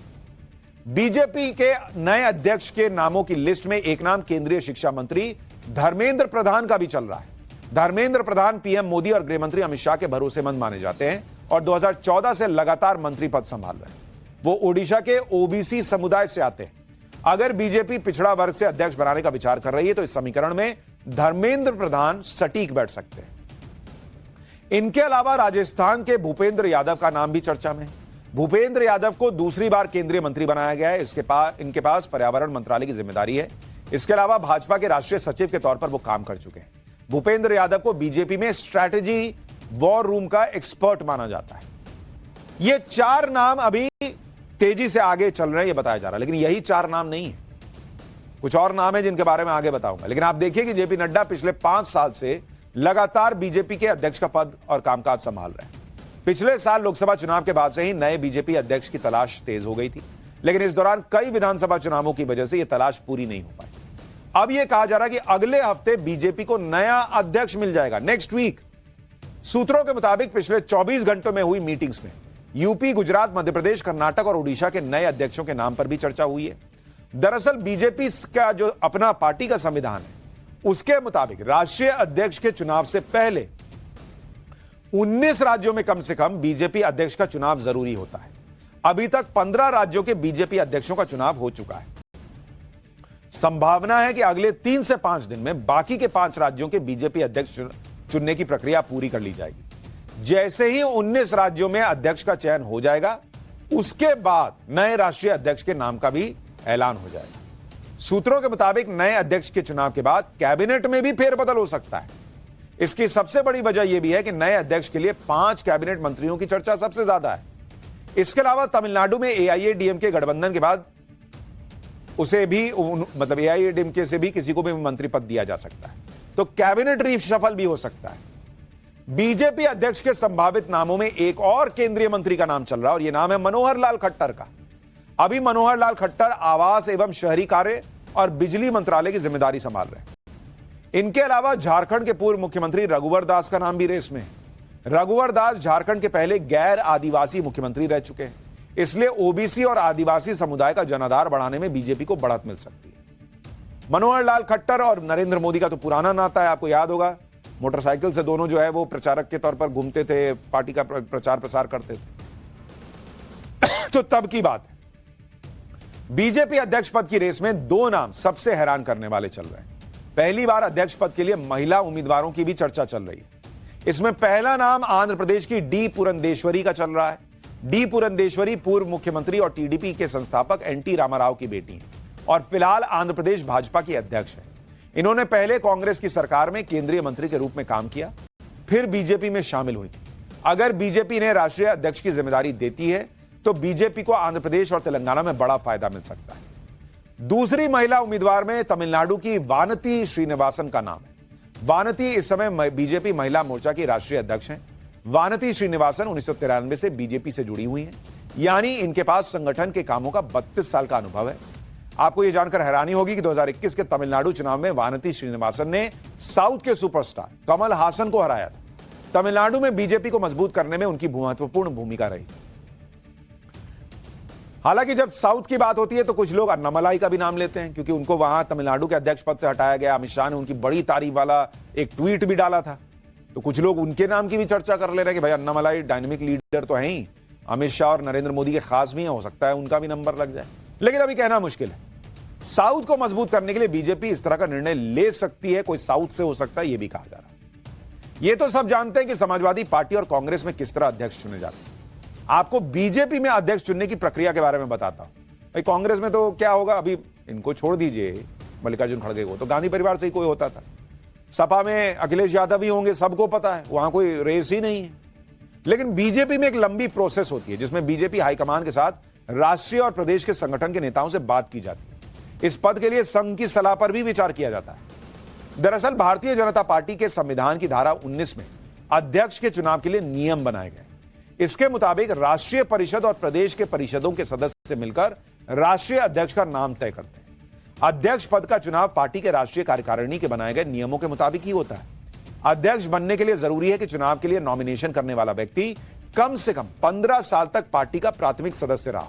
बीजेपी के नए अध्यक्ष के नामों की लिस्ट में एक नाम केंद्रीय शिक्षा मंत्री धर्मेंद्र प्रधान का भी चल रहा है। धर्मेंद्र प्रधान पीएम मोदी और गृह मंत्री अमित शाह के भरोसेमंद माने जाते हैं और 2014 से लगातार मंत्री पद संभाल रहे हैं। वो ओडिशा के ओबीसी समुदाय से आते हैं। अगर बीजेपी पिछड़ा वर्ग से अध्यक्ष बनाने का विचार कर रही है तो इस समीकरण में धर्मेंद्र प्रधान सटीक बैठ सकते हैं। इनके अलावा राजस्थान के भूपेंद्र यादव का नाम भी चर्चा में है। भूपेंद्र यादव को दूसरी बार केंद्रीय मंत्री बनाया गया है। इनके पास पर्यावरण मंत्रालय की जिम्मेदारी है। इसके अलावा भाजपा के राष्ट्रीय सचिव के तौर पर वो काम कर चुके हैं। भूपेंद्र यादव को बीजेपी में स्ट्रैटेजी वॉर रूम का एक्सपर्ट माना जाता है। ये 4 नाम अभी तेजी से आगे चल रहे हैं, ये बताया जा रहा है, लेकिन यही 4 नाम नहीं है, कुछ और नाम है जिनके बारे में आगे बताऊंगा। लेकिन आप देखिए कि जेपी नड्डा पिछले 5 साल से लगातार बीजेपी के अध्यक्ष का पद और कामकाज संभाल रहे हैं। पिछले साल लोकसभा चुनाव के बाद से ही नए बीजेपी अध्यक्ष की तलाश तेज हो गई थी, लेकिन इस दौरान कई विधानसभा चुनावों की वजह से यह तलाश पूरी नहीं हो पाई। अब यह कहा जा रहा है कि अगले हफ्ते बीजेपी को नया अध्यक्ष मिल जाएगा, नेक्स्ट वीक। सूत्रों के मुताबिक पिछले 24 घंटों में हुई मीटिंग्स में यूपी, गुजरात, मध्य प्रदेश, कर्नाटक और ओडिशा के नए अध्यक्षों के नाम पर भी चर्चा हुई है। दरअसल बीजेपी का जो अपना पार्टी का संविधान है, उसके मुताबिक राष्ट्रीय अध्यक्ष के चुनाव से पहले 19 राज्यों में कम से कम बीजेपी अध्यक्ष का चुनाव जरूरी होता है। अभी तक 15 राज्यों के बीजेपी अध्यक्षों का चुनाव हो चुका है। संभावना है कि अगले 3 से 5 दिन में बाकी के 5 राज्यों के बीजेपी अध्यक्ष चुनने की प्रक्रिया पूरी कर ली जाएगी। जैसे ही 19 राज्यों में अध्यक्ष का चयन हो जाएगा, उसके बाद नए राष्ट्रीय अध्यक्ष के नाम का भी ऐलान हो जाएगा। सूत्रों के मुताबिक नए अध्यक्ष के चुनाव के बाद कैबिनेट में भी फेरबदल हो सकता है। इसकी सबसे बड़ी वजह यह भी है कि नए अध्यक्ष के लिए 5 कैबिनेट मंत्रियों की चर्चा सबसे ज्यादा है। इसके अलावा तमिलनाडु में एआईएडीएमके गठबंधन के बाद उसे भी मतलब एआईएडीएमके से भी किसी को भी मंत्री पद दिया जा सकता है, तो कैबिनेट रीशफल भी हो सकता है। बीजेपी अध्यक्ष के संभावित नामों में एक और केंद्रीय मंत्री का नाम चल रहा है और यह नाम है मनोहर लाल खट्टर का। अभी मनोहर लाल खट्टर आवास एवं शहरी कार्य और बिजली मंत्रालय की जिम्मेदारी संभाल रहे हैं। इनके अलावा झारखंड के पूर्व मुख्यमंत्री रघुवर दास का नाम भी रेस में है। रघुवर दास झारखंड के पहले गैर आदिवासी मुख्यमंत्री रह चुके हैं, इसलिए ओबीसी और आदिवासी समुदाय का जनाधार बढ़ाने में बीजेपी को बढ़त मिल सकती है। मनोहर लाल खट्टर और नरेंद्र मोदी का तो पुराना नाता है, आपको याद होगा, मोटरसाइकिल से दोनों जो है वो प्रचारक के तौर पर घूमते थे, पार्टी का प्रचार प्रसार करते थे। तो तब की बात है। बीजेपी अध्यक्ष पद की रेस में 2 नाम सबसे हैरान करने वाले चल रहे हैं। पहली बार अध्यक्ष पद के लिए महिला उम्मीदवारों की भी चर्चा चल रही है। इसमें पहला नाम आंध्र प्रदेश की डी पुरंदेश्वरी का चल रहा है। डी पुरंदेश्वरी पूर्व मुख्यमंत्री और टीडीपी के संस्थापक एनटी रामाराव की बेटी हैं और फिलहाल आंध्र प्रदेश भाजपा की अध्यक्ष हैं। इन्होंने पहले कांग्रेस की सरकार में केंद्रीय मंत्री के रूप में काम किया, फिर बीजेपी में शामिल हुई थी। अगर बीजेपी ने राष्ट्रीय अध्यक्ष की जिम्मेदारी देती है तो बीजेपी को आंध्र प्रदेश और तेलंगाना में बड़ा फायदा मिल सकता है। दूसरी महिला उम्मीदवार में तमिलनाडु की वानती श्रीनिवासन का नाम है। वानती इस समय बीजेपी महिला मोर्चा की राष्ट्रीय अध्यक्ष हैं। वानती श्रीनिवासन 1993 से बीजेपी से जुड़ी हुई हैं, यानी इनके पास संगठन के कामों का 32 साल का अनुभव है। आपको यह जानकर हैरानी होगी कि 2021 के तमिलनाडु चुनाव में वानती श्रीनिवासन ने साउथ के सुपरस्टार कमल हासन को हराया था। तमिलनाडु में बीजेपी को मजबूत करने में उनकी महत्वपूर्ण भूमिका रही। हालांकि जब साउथ की बात होती है तो कुछ लोग अन्नामलाई का भी नाम लेते हैं, क्योंकि उनको वहां तमिलनाडु के अध्यक्ष पद से हटाया गया। अमित शाह ने उनकी बड़ी तारीफ वाला एक ट्वीट भी डाला था, तो कुछ लोग उनके नाम की भी चर्चा कर ले रहे हैं कि भाई अन्नामलाई डायनेमिक लीडर तो है ही, अमित शाह और नरेंद्र मोदी के खास भी हैं, हो सकता है उनका भी नंबर लग जाए, लेकिन अभी कहना मुश्किल है। साउथ को मजबूत करने के लिए बीजेपी इस तरह का निर्णय ले सकती है, कोई साउथ से हो सकता है, यह भी कहा जा रहा है। ये तो सब जानते हैं कि समाजवादी पार्टी और कांग्रेस में किस तरह अध्यक्ष चुने जाते हैं। आपको बीजेपी में अध्यक्ष चुनने की प्रक्रिया के बारे में बताता हूं। भाई कांग्रेस में तो क्या होगा, अभी इनको छोड़ दीजिए मल्लिकार्जुन खड़गे को, तो गांधी परिवार से ही कोई होता था। सपा में अखिलेश यादव ही होंगे, सबको पता है, वहां कोई रेस ही नहीं है। लेकिन बीजेपी में एक लंबी प्रोसेस होती है जिसमें बीजेपी हाईकमान के साथ राष्ट्रीय और प्रदेश के संगठन के नेताओं से बात की जाती है। इस पद के लिए संघ की सलाह पर भी विचार किया जाता है। दरअसल भारतीय जनता पार्टी के संविधान की धारा 19 में अध्यक्ष के चुनाव के लिए नियम बनाए गए। इसके मुताबिक राष्ट्रीय परिषद और प्रदेश के परिषदों के सदस्य मिलकर राष्ट्रीय अध्यक्ष का नाम तय करते हैं। अध्यक्ष पद का चुनाव पार्टी के राष्ट्रीय कार्यकारिणी के बनाए गए नियमों के मुताबिक ही होता है। अध्यक्ष बनने के लिए जरूरी है कि चुनाव के लिए नॉमिनेशन करने वाला व्यक्ति कम से कम 15 साल तक पार्टी का प्राथमिक सदस्य रहा।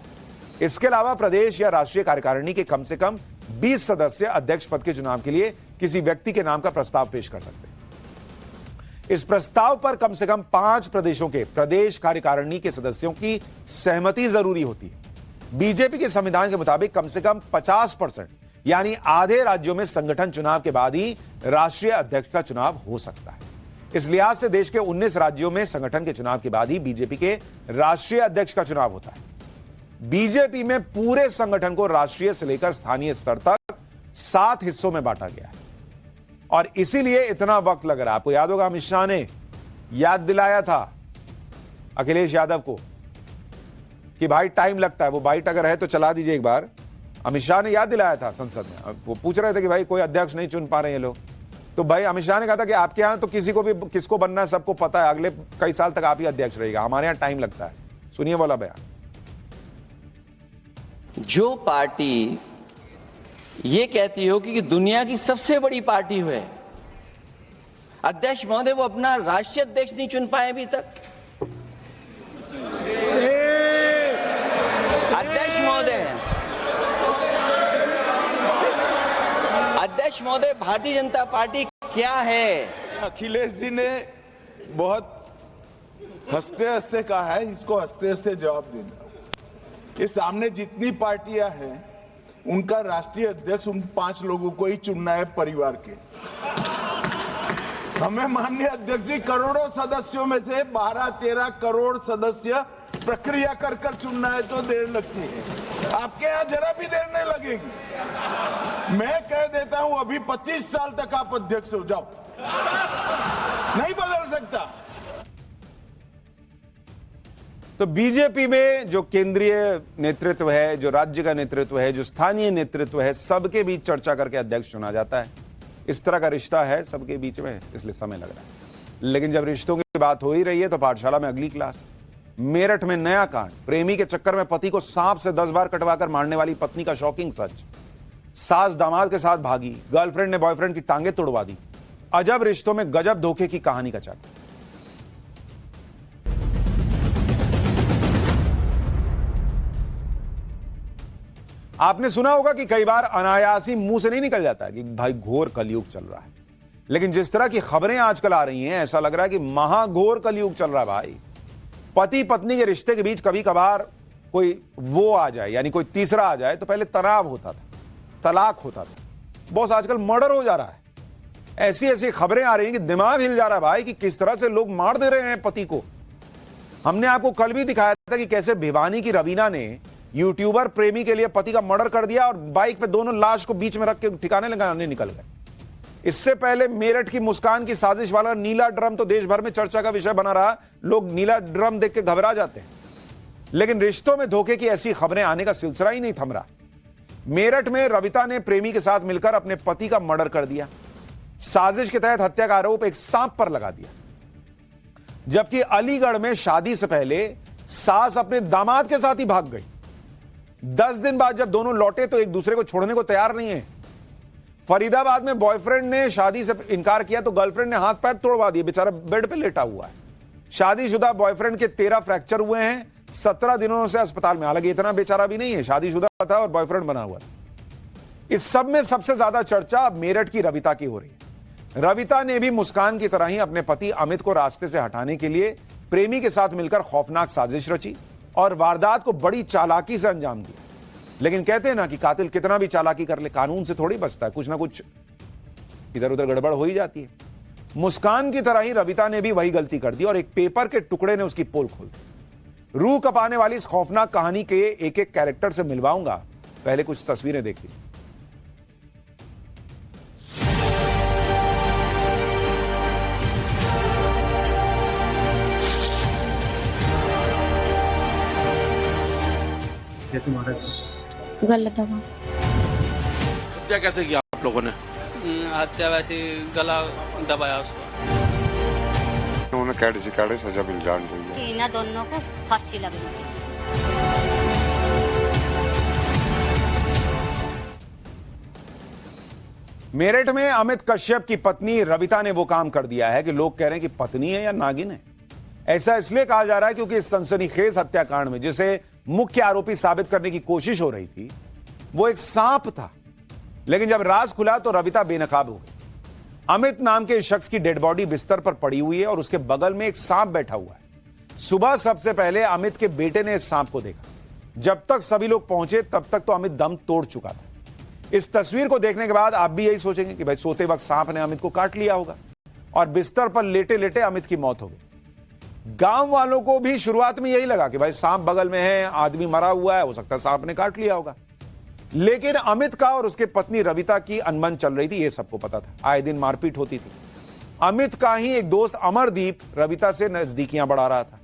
इसके अलावा प्रदेश या राष्ट्रीय कार्यकारिणी के कम से कम 20 सदस्य अध्यक्ष पद के चुनाव के लिए किसी व्यक्ति के नाम का प्रस्ताव पेश कर सकते हैं। इस प्रस्ताव पर कम से कम 5 प्रदेशों के प्रदेश कार्यकारिणी के सदस्यों की सहमति जरूरी होती है। बीजेपी के संविधान के मुताबिक कम से कम 50% यानी आधे राज्यों में संगठन चुनाव के बाद ही राष्ट्रीय अध्यक्ष का चुनाव हो सकता है। इस लिहाज से देश के 19 राज्यों में संगठन के चुनाव के बाद ही बीजेपी के राष्ट्रीय अध्यक्ष का चुनाव होता है। बीजेपी में पूरे संगठन को राष्ट्रीय से लेकर स्थानीय स्तर तक 7 हिस्सों में बांटा गया है और इसीलिए इतना वक्त लग रहा है। आपको याद होगा अमित शाह ने याद दिलाया था अखिलेश यादव को कि भाई टाइम लगता है। वो बाइट अगर है तो चला दीजिए एक बार। अमित शाह ने याद दिलाया था संसद में। वो पूछ रहे थे कि भाई कोई अध्यक्ष नहीं चुन पा रहे हैं लोग, तो भाई अमित शाह ने कहा था कि आपके यहां तो किसी को भी किसको बनना है सबको पता है, अगले कई साल तक आप ही अध्यक्ष रहेगा, हमारे यहां टाइम लगता है। सुनिए बोला बयान। जो पार्टी ये कहती हो कि दुनिया की सबसे बड़ी पार्टी है, अध्यक्ष महोदय वो अपना राष्ट्रीय अध्यक्ष नहीं चुन पाए अभी तक। अध्यक्ष महोदय भारतीय जनता पार्टी क्या है? अखिलेश जी ने बहुत हंसते हंसते कहा है, इसको हंसते हंसते जवाब देना। ये सामने जितनी पार्टियां हैं उनका राष्ट्रीय अध्यक्ष उन 5 लोगों को ही चुनना है परिवार के। हमें माननीय अध्यक्ष जी करोड़ों सदस्यों में से 12-13 करोड़ सदस्य प्रक्रिया कर कर चुनना है तो देर लगती है, आपके यहां जरा भी देर नहीं लगेगी। मैं कह देता हूं अभी 25 साल तक आप अध्यक्ष हो जाओ, नहीं बदल सकता। तो बीजेपी में जो केंद्रीय नेतृत्व है, जो राज्य का नेतृत्व है, जो स्थानीय नेतृत्व है, सबके बीच चर्चा करके अध्यक्ष चुना जाता है। इस तरह का रिश्ता है सबके बीच में, इसलिए समय लग रहा है। लेकिन जब रिश्तों की बात हो ही रही है तो पाठशाला में अगली क्लास। मेरठ में नया कांड, प्रेमी के चक्कर में पति को सांप से 10 बार कटवाकर मारने वाली पत्नी का शॉकिंग सच। सास दामाद के साथ भागी, गर्लफ्रेंड ने बॉयफ्रेंड की टांगे तोड़वा दी। अजब रिश्तों में गजब धोखे की कहानी का चैप्टर। आपने सुना होगा कि कई बार अनायास ही मुंह से नहीं निकल जाता है कि भाई घोर कलयुग चल रहा है, लेकिन जिस तरह की खबरें आजकल आ रही हैं ऐसा लग रहा है कि महाघोर कलयुग चल रहा है भाई। पति पत्नी के रिश्ते के बीच कभी कभार कोई वो आ जाए, यानी कोई तीसरा आ जाए, तो पहले तनाव होता था, तलाक होता था। बॉस आजकल मर्डर हो जा रहा है। ऐसी ऐसी खबरें आ रही हैं कि दिमाग हिल जा रहा है भाई कि किस तरह से लोग मार दे रहे हैं पति को। हमने आपको कल भी दिखाया था कि कैसे भिवानी की रवीना ने यूट्यूबर प्रेमी के लिए पति का मर्डर कर दिया और बाइक पे दोनों लाश को बीच में रख के ठिकाने लगाने निकल गए। इससे पहले मेरठ की मुस्कान की साजिश वाला नीला ड्रम तो देश भर में चर्चा का विषय बना रहा। लोग नीला ड्रम देख के घबरा जाते हैं, लेकिन रिश्तों में धोखे की ऐसी खबरें आने का सिलसिला ही नहीं थम रहा। मेरठ में रविता ने प्रेमी के साथ मिलकर अपने पति का मर्डर कर दिया। साजिश के तहत हत्या का आरोप एक सांप पर लगा दिया। जबकि अलीगढ़ में शादी से पहले सास अपने दामाद के साथ ही भाग गई। 10 दिन बाद जब दोनों लौटे तो एक दूसरे को छोड़ने को तैयार नहीं है। फरीदाबाद में बॉयफ्रेंड ने शादी से इनकार किया तो गर्लफ्रेंड ने हाथ पैर तोड़वा दिए, बेचारा बेड पे लेटा हुआ है। शादीशुदा बॉयफ्रेंड के 13 फ्रैक्चर हुए हैं, 17 दिनों से अस्पताल में। हालांकि इतना बेचारा भी नहीं है, शादीशुदा था और बॉयफ्रेंड बना हुआ था। इस सब में सबसे ज्यादा चर्चा मेरठ की रविता की हो रही है। रविता ने भी मुस्कान की तरह ही अपने पति अमित को रास्ते से हटाने के लिए प्रेमी के साथ मिलकर खौफनाक साजिश रची और वारदात को बड़ी चालाकी से अंजाम दिया। लेकिन कहते हैं ना कि कातिल कितना भी चालाकी कर ले कानून से थोड़ी बचता है, कुछ ना कुछ इधर उधर गड़बड़ हो ही जाती है। मुस्कान की तरह ही रविता ने भी वही गलती कर दी और एक पेपर के टुकड़े ने उसकी पोल खोल दी। रूह कपाने वाली इस खौफनाक कहानी के एक एक कैरेक्टर से मिलवाऊंगा, पहले कुछ तस्वीरें देखिए। गलत होगा। हत्या कैसे किया आप लोगों ने? हत्या वैसे गला दबाया उसको। उन्हें कैसे से कैसे सजा मिल जानी चाहिए। इन्हें दोनों को फांसी लगनी चाहिए। मेरठ में अमित कश्यप की पत्नी रविता ने वो काम कर दिया है कि लोग कह रहे हैं कि पत्नी है या नागिन है। ऐसा इसलिए कहा जा रहा है क्योंकि इस सनसनीखेज हत्याकांड में जिसे मुख्य आरोपी साबित करने की कोशिश हो रही थी वो एक सांप था, लेकिन जब राज खुला तो रविता बेनकाब हो गई। अमित नाम के इस शख्स की डेड बॉडी बिस्तर पर पड़ी हुई है और उसके बगल में एक सांप बैठा हुआ है। सुबह सबसे पहले अमित के बेटे ने इस सांप को देखा। जब तक सभी लोग पहुंचे तब तक तो अमित दम तोड़ चुका था। इस तस्वीर को देखने के बाद आप भी यही सोचेंगे कि भाई सोते वक्त सांप ने अमित को काट लिया होगा और बिस्तर पर लेटे लेटे अमित की मौत हो गई। गांव वालों को भी शुरुआत में यही लगा कि भाई सांप बगल में है, आदमी मरा हुआ है, हो सकता है सांप ने काट लिया होगा। लेकिन अमित का और उसके पत्नी रविता की अनबन चल रही थी, यह सबको पता था। आए दिन मारपीट होती थी। अमित का ही एक दोस्त अमरदीप रविता से नजदीकियां बढ़ा रहा था,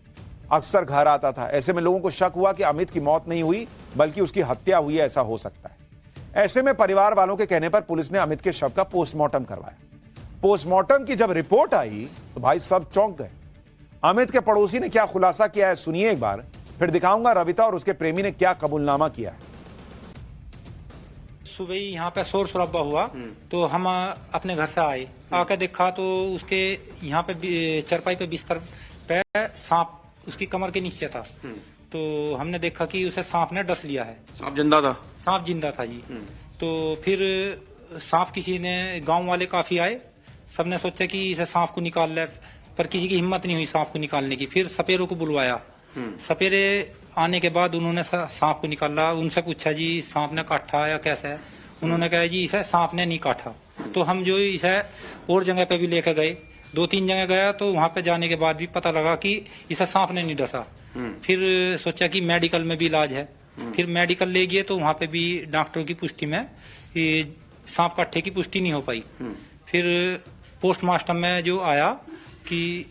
अक्सर घर आता था। ऐसे में लोगों को शक हुआ कि अमित की मौत नहीं हुई बल्कि उसकी हत्या हुई है, ऐसा हो सकता है। ऐसे में परिवार वालों के कहने पर पुलिस ने अमित के शव का पोस्टमार्टम करवाया। पोस्टमार्टम की जब रिपोर्ट आई तो भाई सब चौंक गए। अमित के पड़ोसी ने क्या खुलासा किया है सुनिए एक बार, फिर दिखाऊंगा रविता और उसके प्रेमी ने क्या कबूलनामा किया है। सुबह ही यहाँ पे शोर शराबा हुआ तो हम अपने घर से आए, आकर देखा तो उसके यहाँ पे चरपाई पे बिस्तर पे सांप उसकी कमर के नीचे था। तो हमने देखा कि उसे सांप ने डस लिया है। सांप जिंदा था? सांप जिंदा था जी। तो फिर सांप किसी ने, गांव वाले काफी आए, सबने सोचा कि इसे सांप को निकाल ले, पर किसी की हिम्मत नहीं हुई सांप को निकालने की। फिर सपेरों को बुलवाया, सपेरे आने के बाद उन्होंने सांप को निकाला। उनसे पूछा जी सांप ने काटा या कैसा है, उन्होंने कहा जी इसे सांप ने नहीं काटा। तो हम जो इसे और जगह पे भी लेकर गए, 2-3 जगह गया तो वहां पे जाने के बाद भी पता लगा कि इसे सांप ने नहीं डसा। फिर सोचा कि मेडिकल में भी इलाज है, फिर मेडिकल ले गए तो वहां पे भी डॉक्टरों की पुष्टि में सांप काटे की पुष्टि नहीं हो पाई। फिर पोस्टमार्टम में जो आया कि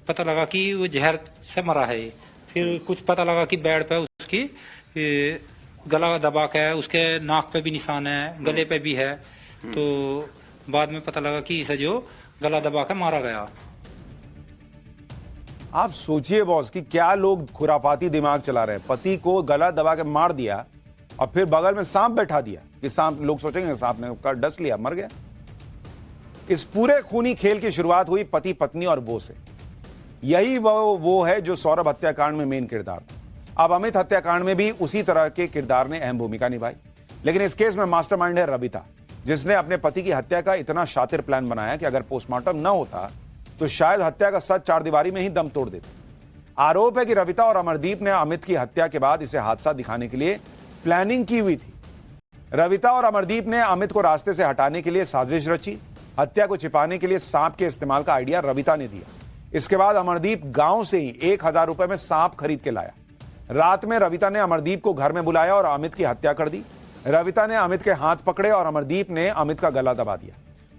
पता लगा कि वो जहर से मरा है। फिर कुछ पता लगा कि बेड पे उसकी गला दबा के, उसके नाक पे भी निशान है, गले पे भी है। तो बाद में पता लगा कि इसे जो गला दबा के मारा गया। आप सोचिए बॉस कि क्या लोग खुराफाती दिमाग चला रहे हैं। पति को गला दबा के मार दिया और फिर बगल में सांप बैठा दिया कि सांप, लोग सोचेंगे सांप ने डस लिया, मर गया। इस पूरे खूनी खेल की शुरुआत हुई पति पत्नी और वो से। यही वो है जो सौरभ हत्याकांड में मेन किरदार था। अब अमित हत्याकांड में भी उसी तरह के किरदार ने अहम भूमिका निभाई, लेकिन इस केस में मास्टरमाइंड है रविता, जिसने अपने पति की हत्या का इतना शातिर प्लान बनाया कि अगर पोस्टमार्टम न होता तो शायद हत्या का सच चारदीवारी में ही दम तोड़ देते। आरोप है कि रविता और अमरदीप ने अमित की हत्या के बाद इसे हादसा दिखाने के लिए प्लानिंग की हुई थी। रविता और अमरदीप ने अमित को रास्ते से हटाने के लिए साजिश रची। हत्या को छिपाने के लिए सांप के इस्तेमाल का आइडिया रविता ने दिया। इसके बाद अमरदीप गांव से ही 1000 रुपए में सांप खरीद के लाया। रात में रविता ने अमरदीप को घर में बुलाया और अमित की हत्या कर दी। रविता ने अमित के हाथ पकड़े और अमरदीप ने अमित का गला दबा दिया।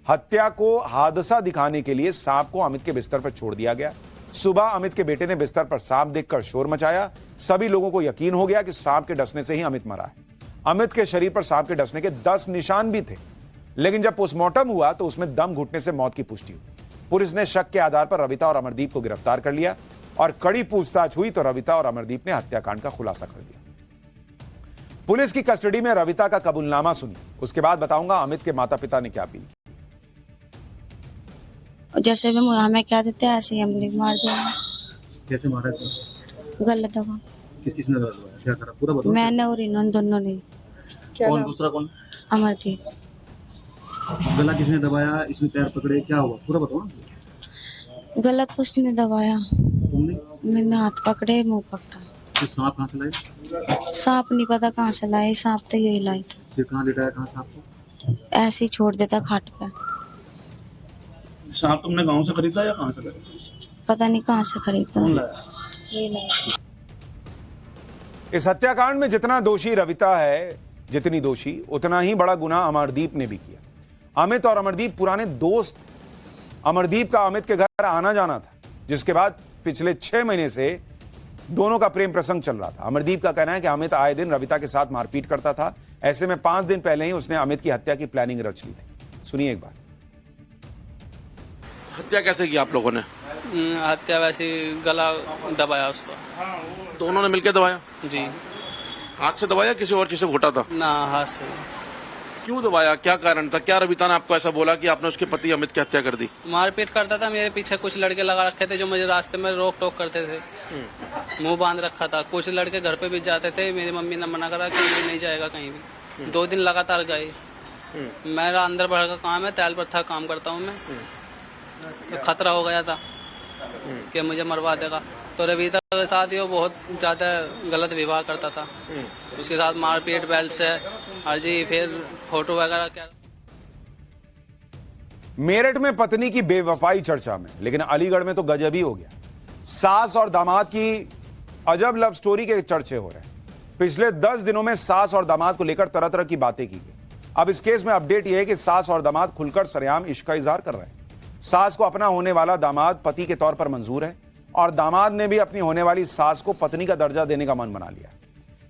हत्या को हादसा दिखाने के लिए सांप को अमित के बिस्तर पर छोड़ दिया गया। सुबह अमित के बेटे ने बिस्तर पर सांप देखकर शोर मचाया। सभी लोगों को यकीन हो गया कि सांप के डसने से ही अमित मरा है। अमित के शरीर पर सांप के डसने के 10 निशान भी थे, लेकिन जब पोस्टमार्टम हुआ तो उसमें दम घुटने से मौत की पुष्टि हुई। पुलिस ने शक के आधार पर रविता और अमरदीप को गिरफ्तार कर लिया और कड़ी पूछताछ हुई तो रविता और अमरदीप ने हत्याकांड का खुलासा कर दिया। पुलिस की कस्टडी में रविता का कबूलनामा सुनिए, उसके बाद बताऊंगा अमित के माता पिता ने क्या अपील की। जैसे भी हमें क्या देते हैं ऐसे ही हम मार दिया। कैसे मारा था? गलत दबा। किस ने दबाया? क्या करा पूरा बताओ। मैंने और इन्होंने दोनों ने। कौन दूसरा कौन? अमरदीप। गला किसने दबाया? इसने पैर पकड़े, क्या हुआ पूरा बताओ। गलत उसने दबाया। तुमने? मैंने हाथ पकड़े, मुंह पकड़ा। तो सांप कहाँ से लाए? सांप नहीं पता कहाँ से लाए, सांप तो यही लाई था। फिर कहाँ लेटाया, कहाँ सांप को? ऐसे ही छोड़ देता खाट पे। सांप तुमने गांव से खरीदा या कहाँ से खरीदा? पता नहीं कहाँ से खरीदा। कौन लाया? ये लाया। इस हत्याकांड में जितना दोषी रविता है, जितनी दोषी उतना ही बड़ा गुनाह अमरदीप ने भी किया। अमित और अमरदीप पुराने दोस्त। अमरदीप का अमित के घर आना जाना था, जिसके बाद पिछले 6 महीने से दोनों का प्रेम प्रसंग चल रहा था। अमरदीप का कहना है कि अमित आए दिन रविता के साथ मारपीट करता था। ऐसे में 5 दिन पहले ही उसने अमित की हत्या की प्लानिंग रच ली थी। सुनिए एक बार। हत्या कैसे की आप लोगों ने? हत्या वैसे गला दबाया उसका। दोनों ने मिलकर दबाया? जी। हाथ से दबाया, किसी और चीज से घोटा था? ना, हाथ से। क्यों दबाया, क्या कारण था? क्या रविता ने आपको ऐसा बोला कि आपने उसके पति अमित की हत्या कर दी? मारपीट करता था। मेरे पीछे कुछ लड़के लगा रखे थे जो मुझे रास्ते में रोक टोक करते थे। मुंह बांध रखा था। कुछ लड़के घर पे भी जाते थे। मेरी मम्मी ने मना करा कि ये नहीं जाएगा कहीं भी। 2 दिन लगातार गए। मेरा अंदर बढ़ का काम है, तैल पर था काम करता हूँ मैं, तो खतरा हो गया था कि मुझे मरवा देगा। तो रविता के साथ ही वो बहुत ज्यादा गलत व्यवहार करता था। उसके साथ मारपीट, बेल्ट से हर जी, फिर फोटो वगैरह। क्या मेरठ में पत्नी की बेवफाई चर्चा में, लेकिन अलीगढ़ में तो गजब ही हो गया। सास और दामाद की अजब लव स्टोरी के चर्चे हो रहे हैं। पिछले 10 दिनों में सास और दामाद को लेकर तरह तरह की बातें की गई। अब इस केस में अपडेट यह है कि सास और दामाद खुलकर सरेआम इश्क का इजहार कर रहे हैं। सास को अपना होने वाला दामाद पति के तौर पर मंजूर है और दामाद ने भी अपनी होने वाली सास को पत्नी का दर्जा देने का मन बना लिया।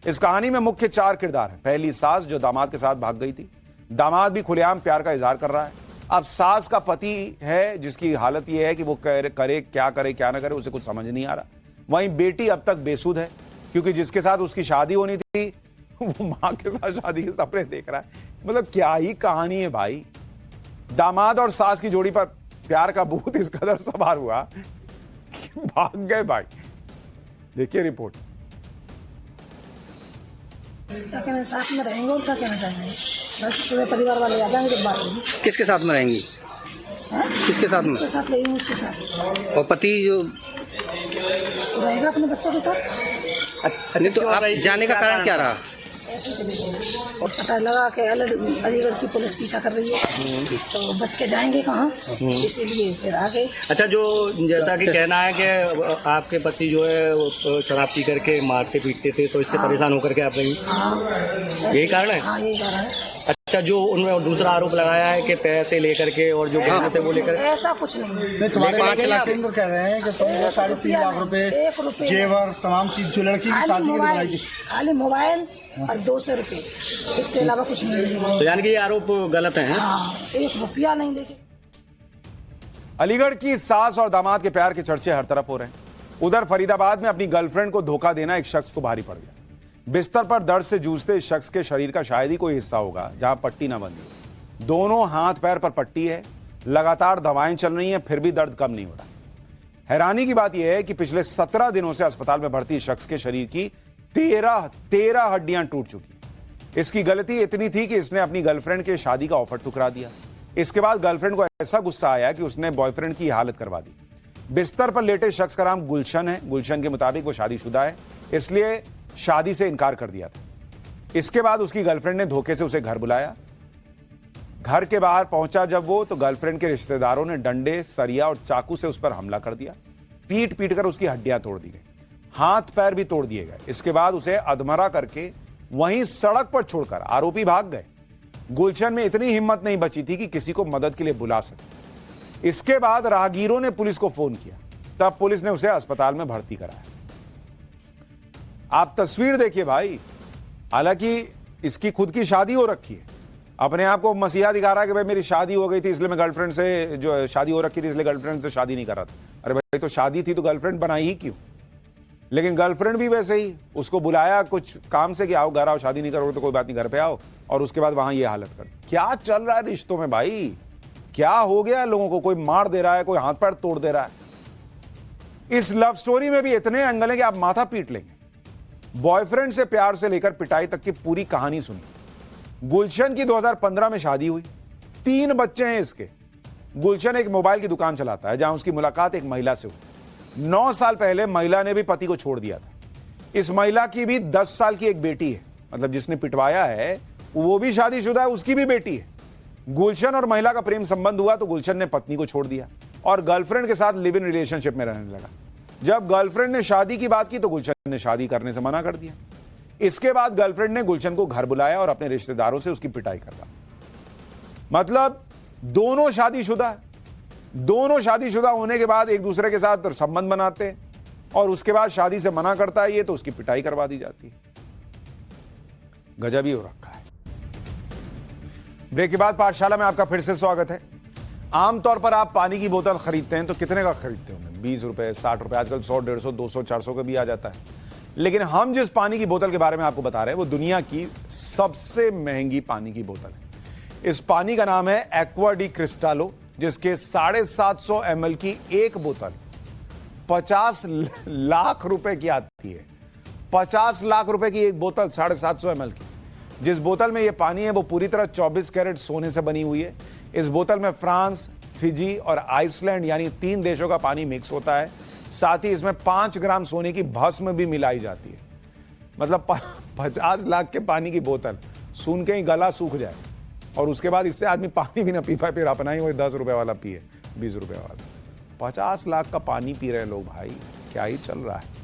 इस कहानी में मुख्य 4 किरदार हैं। पहली सास जो दामाद के साथ भाग गई थी। दामाद भी खुलेआम प्यार का इजहार कर रहा है। अब सास का पति है जिसकी हालत यह है कि वो करे क्या ना करे, उसे कुछ समझ नहीं आ रहा। वहीं बेटी अब तक बेसुध है क्योंकि जिसके साथ उसकी शादी होनी थी वो मां के साथ शादी के सपने देख रहा है। मतलब क्या ही कहानी है भाई। दामाद और सास की जोड़ी पर प्यार का भूत इस कदर सवार हुआ कि भाग गए भाई। देखिए रिपोर्ट। क्या कहना, साथ में रहेंगे और क्या कहना चाहेंगे? बस पूरे परिवार वाले आ जाएंगे जब बात होगी। किसके साथ में रहेंगी? किसके साथ में? उसके साथ रहेंगे, उसके साथ। और पति जो रहेगा अपने बच्चों के साथ। नहीं तो आप जाने का कारण क्या रहा? ऐसे चले गए और पता लगा कि अलीगढ़ की पुलिस पीछा कर रही है तो बच के जाएंगे कहाँ, इसीलिए फिर आ गए। अच्छा, जो जैसा कि कहना है कि आपके पति जो है वो शराब पी करके मारते पीटते थे तो इससे परेशान होकर के आप रही, यही कारण है? हाँ, यही कारण है। अच्छा, जो उन्होंने दूसरा आरोप लगाया है कि पैसे लेकर के और जो गहने थे वो लेकर, ऐसा कुछ नहीं। 5 लाख कह रहे हैं कि तुमने 3.5 लाख रुपए जेवर तमाम चीज जो लड़की की शादी में बनाई थी, खाली मोबाइल और 200 रुपए, इसके अलावा कुछ नहीं। तो यानी कि ये आरोप गलत है? हाँ, 1 रुपया नहीं लेके। अलीगढ़ की सास और दामाद के प्यार के चर्चे हर तरफ हो रहे हैं। उधर फरीदाबाद में अपनी गर्लफ्रेंड को धोखा देना एक शख्स को भारी पड़ गया। बिस्तर पर दर्द से जूझते इस शख्स के शरीर का शायद ही कोई हिस्सा होगा जहां पट्टी ना बंधी। दोनों हाथ पैर पर पट्टी है, लगातार दवाएं चल रही हैं, फिर भी दर्द कम नहीं हो रहा। हैरानी की बात यह है कि पिछले 17 दिनों से अस्पताल में भर्ती शख्स के शरीर की 13 हड्डियां टूट चुकी। इसकी गलती इतनी थी कि इसने अपनी गर्लफ्रेंड के शादी का ऑफर ठुकरा दिया। इसके बाद गर्लफ्रेंड को ऐसा गुस्सा आया कि उसने बॉयफ्रेंड की हालत करवा दी। बिस्तर पर लेटे शख्स का नाम गुलशन है। गुलशन के मुताबिक वो शादीशुदा है, इसलिए शादी से इनकार कर दिया था। इसके बाद उसकी गर्लफ्रेंड ने धोखे से उसे घर बुलाया। घर के बाहर पहुंचा जब वो, तो गर्लफ्रेंड के रिश्तेदारों ने डंडे, सरिया और चाकू से उस पर हमला कर दिया। पीट पीट कर उसकी हड्डियां तोड़ दी गई, हाथ पैर भी तोड़ दिए गए। इसके बाद उसे अधमरा करके वहीं सड़क पर छोड़कर आरोपी भाग गए। गुलशन में इतनी हिम्मत नहीं बची थी कि किसी को मदद के लिए बुला सके। इसके बाद राहगीरों ने पुलिस को फोन किया, तब पुलिस ने उसे अस्पताल में भर्ती कराया। आप तस्वीर देखिए भाई। हालांकि इसकी खुद की शादी हो रखी है, अपने आप को मसीहा दिखा रहा है कि भाई मेरी शादी हो गई थी इसलिए मैं गर्लफ्रेंड से, जो शादी हो रखी थी इसलिए गर्लफ्रेंड से शादी नहीं कर रहा था। अरे भाई, तो शादी थी तो गर्लफ्रेंड बनाई ही क्यों? लेकिन गर्लफ्रेंड भी वैसे ही, उसको बुलाया कुछ काम से कि आओ घर आओ, शादी नहीं करोगे तो कोई बात नहीं घर पे आओ, और उसके बाद वहां ये हालत कर। क्या चल रहा है रिश्तों में भाई? क्या हो गया लोगों को? कोई मार दे रहा है, कोई हाथ पैर तोड़ दे रहा है। इस लव स्टोरी में भी इतने एंगल हैं कि आप माथा पीट लेंगे। बॉयफ्रेंड से प्यार से लेकर पिटाई तक की पूरी कहानी सुनी। गुलशन की 2015 में शादी हुई, 3 बच्चे हैं इसके। गुलशन एक मोबाइल की दुकान चलाता है जहां उसकी मुलाकात एक महिला से हुई। 9 साल पहले महिला ने भी पति को छोड़ दिया था। इस महिला की भी 10 साल की एक बेटी है, मतलब जिसने पिटवाया है वो भी शादीशुदा है, उसकी भी बेटी है। गुलशन और महिला का प्रेम संबंध हुआ तो गुलशन ने पत्नी को छोड़ दिया और गर्लफ्रेंड के साथ लिव इन रिलेशनशिप में रहने लगा। जब गर्लफ्रेंड ने शादी की बात की तो गुलशन ने शादी करने से मना कर दिया। इसके बाद गर्लफ्रेंड ने गुलशन को घर बुलाया और अपने रिश्तेदारों से उसकी पिटाई करवा। मतलब दोनों शादीशुदा होने के बाद एक दूसरे के साथ संबंध बनाते हैं और उसके बाद शादी से मना करता है ये तो उसकी पिटाई करवा दी जाती है। गजब ही हो रखा है। ब्रेक के बाद पाठशाला में आपका फिर से स्वागत है। आमतौर पर आप पानी की बोतल खरीदते हैं तो कितने का खरीदते होंगे? 20 रुपए, 60 रुपए, आजकल 100, 150, 200, 400 का भी आ जाता है। लेकिन हम जिस पानी की बोतल के बारे में आपको बता रहे हैं वो दुनिया की सबसे महंगी पानी की बोतल है। इस पानी का नाम है एक्वा डी क्रिस्टालो, जिसके 750 ml की एक बोतल 50 लाख रुपए की आती है। 50 लाख रुपए की एक बोतल 750 ml की। जिस बोतल में ये पानी है वो पूरी तरह 24 कैरेट सोने से बनी हुई है। इस बोतल में फ्रांस, फिजी और आइसलैंड यानी 3 देशों का पानी मिक्स होता है। साथ ही इसमें 5 ग्राम सोने की भस्म भी मिलाई जाती है। मतलब 50 लाख के पानी की बोतल सुन के ही गला सूख जाए और उसके बाद इससे आदमी पानी भी ना पी पाए, फिर अपना ही वही 10 रुपए वाला पिए, 20 रुपए वाला। 50 लाख का पानी पी रहे लोग भाई, क्या ही चल रहा है।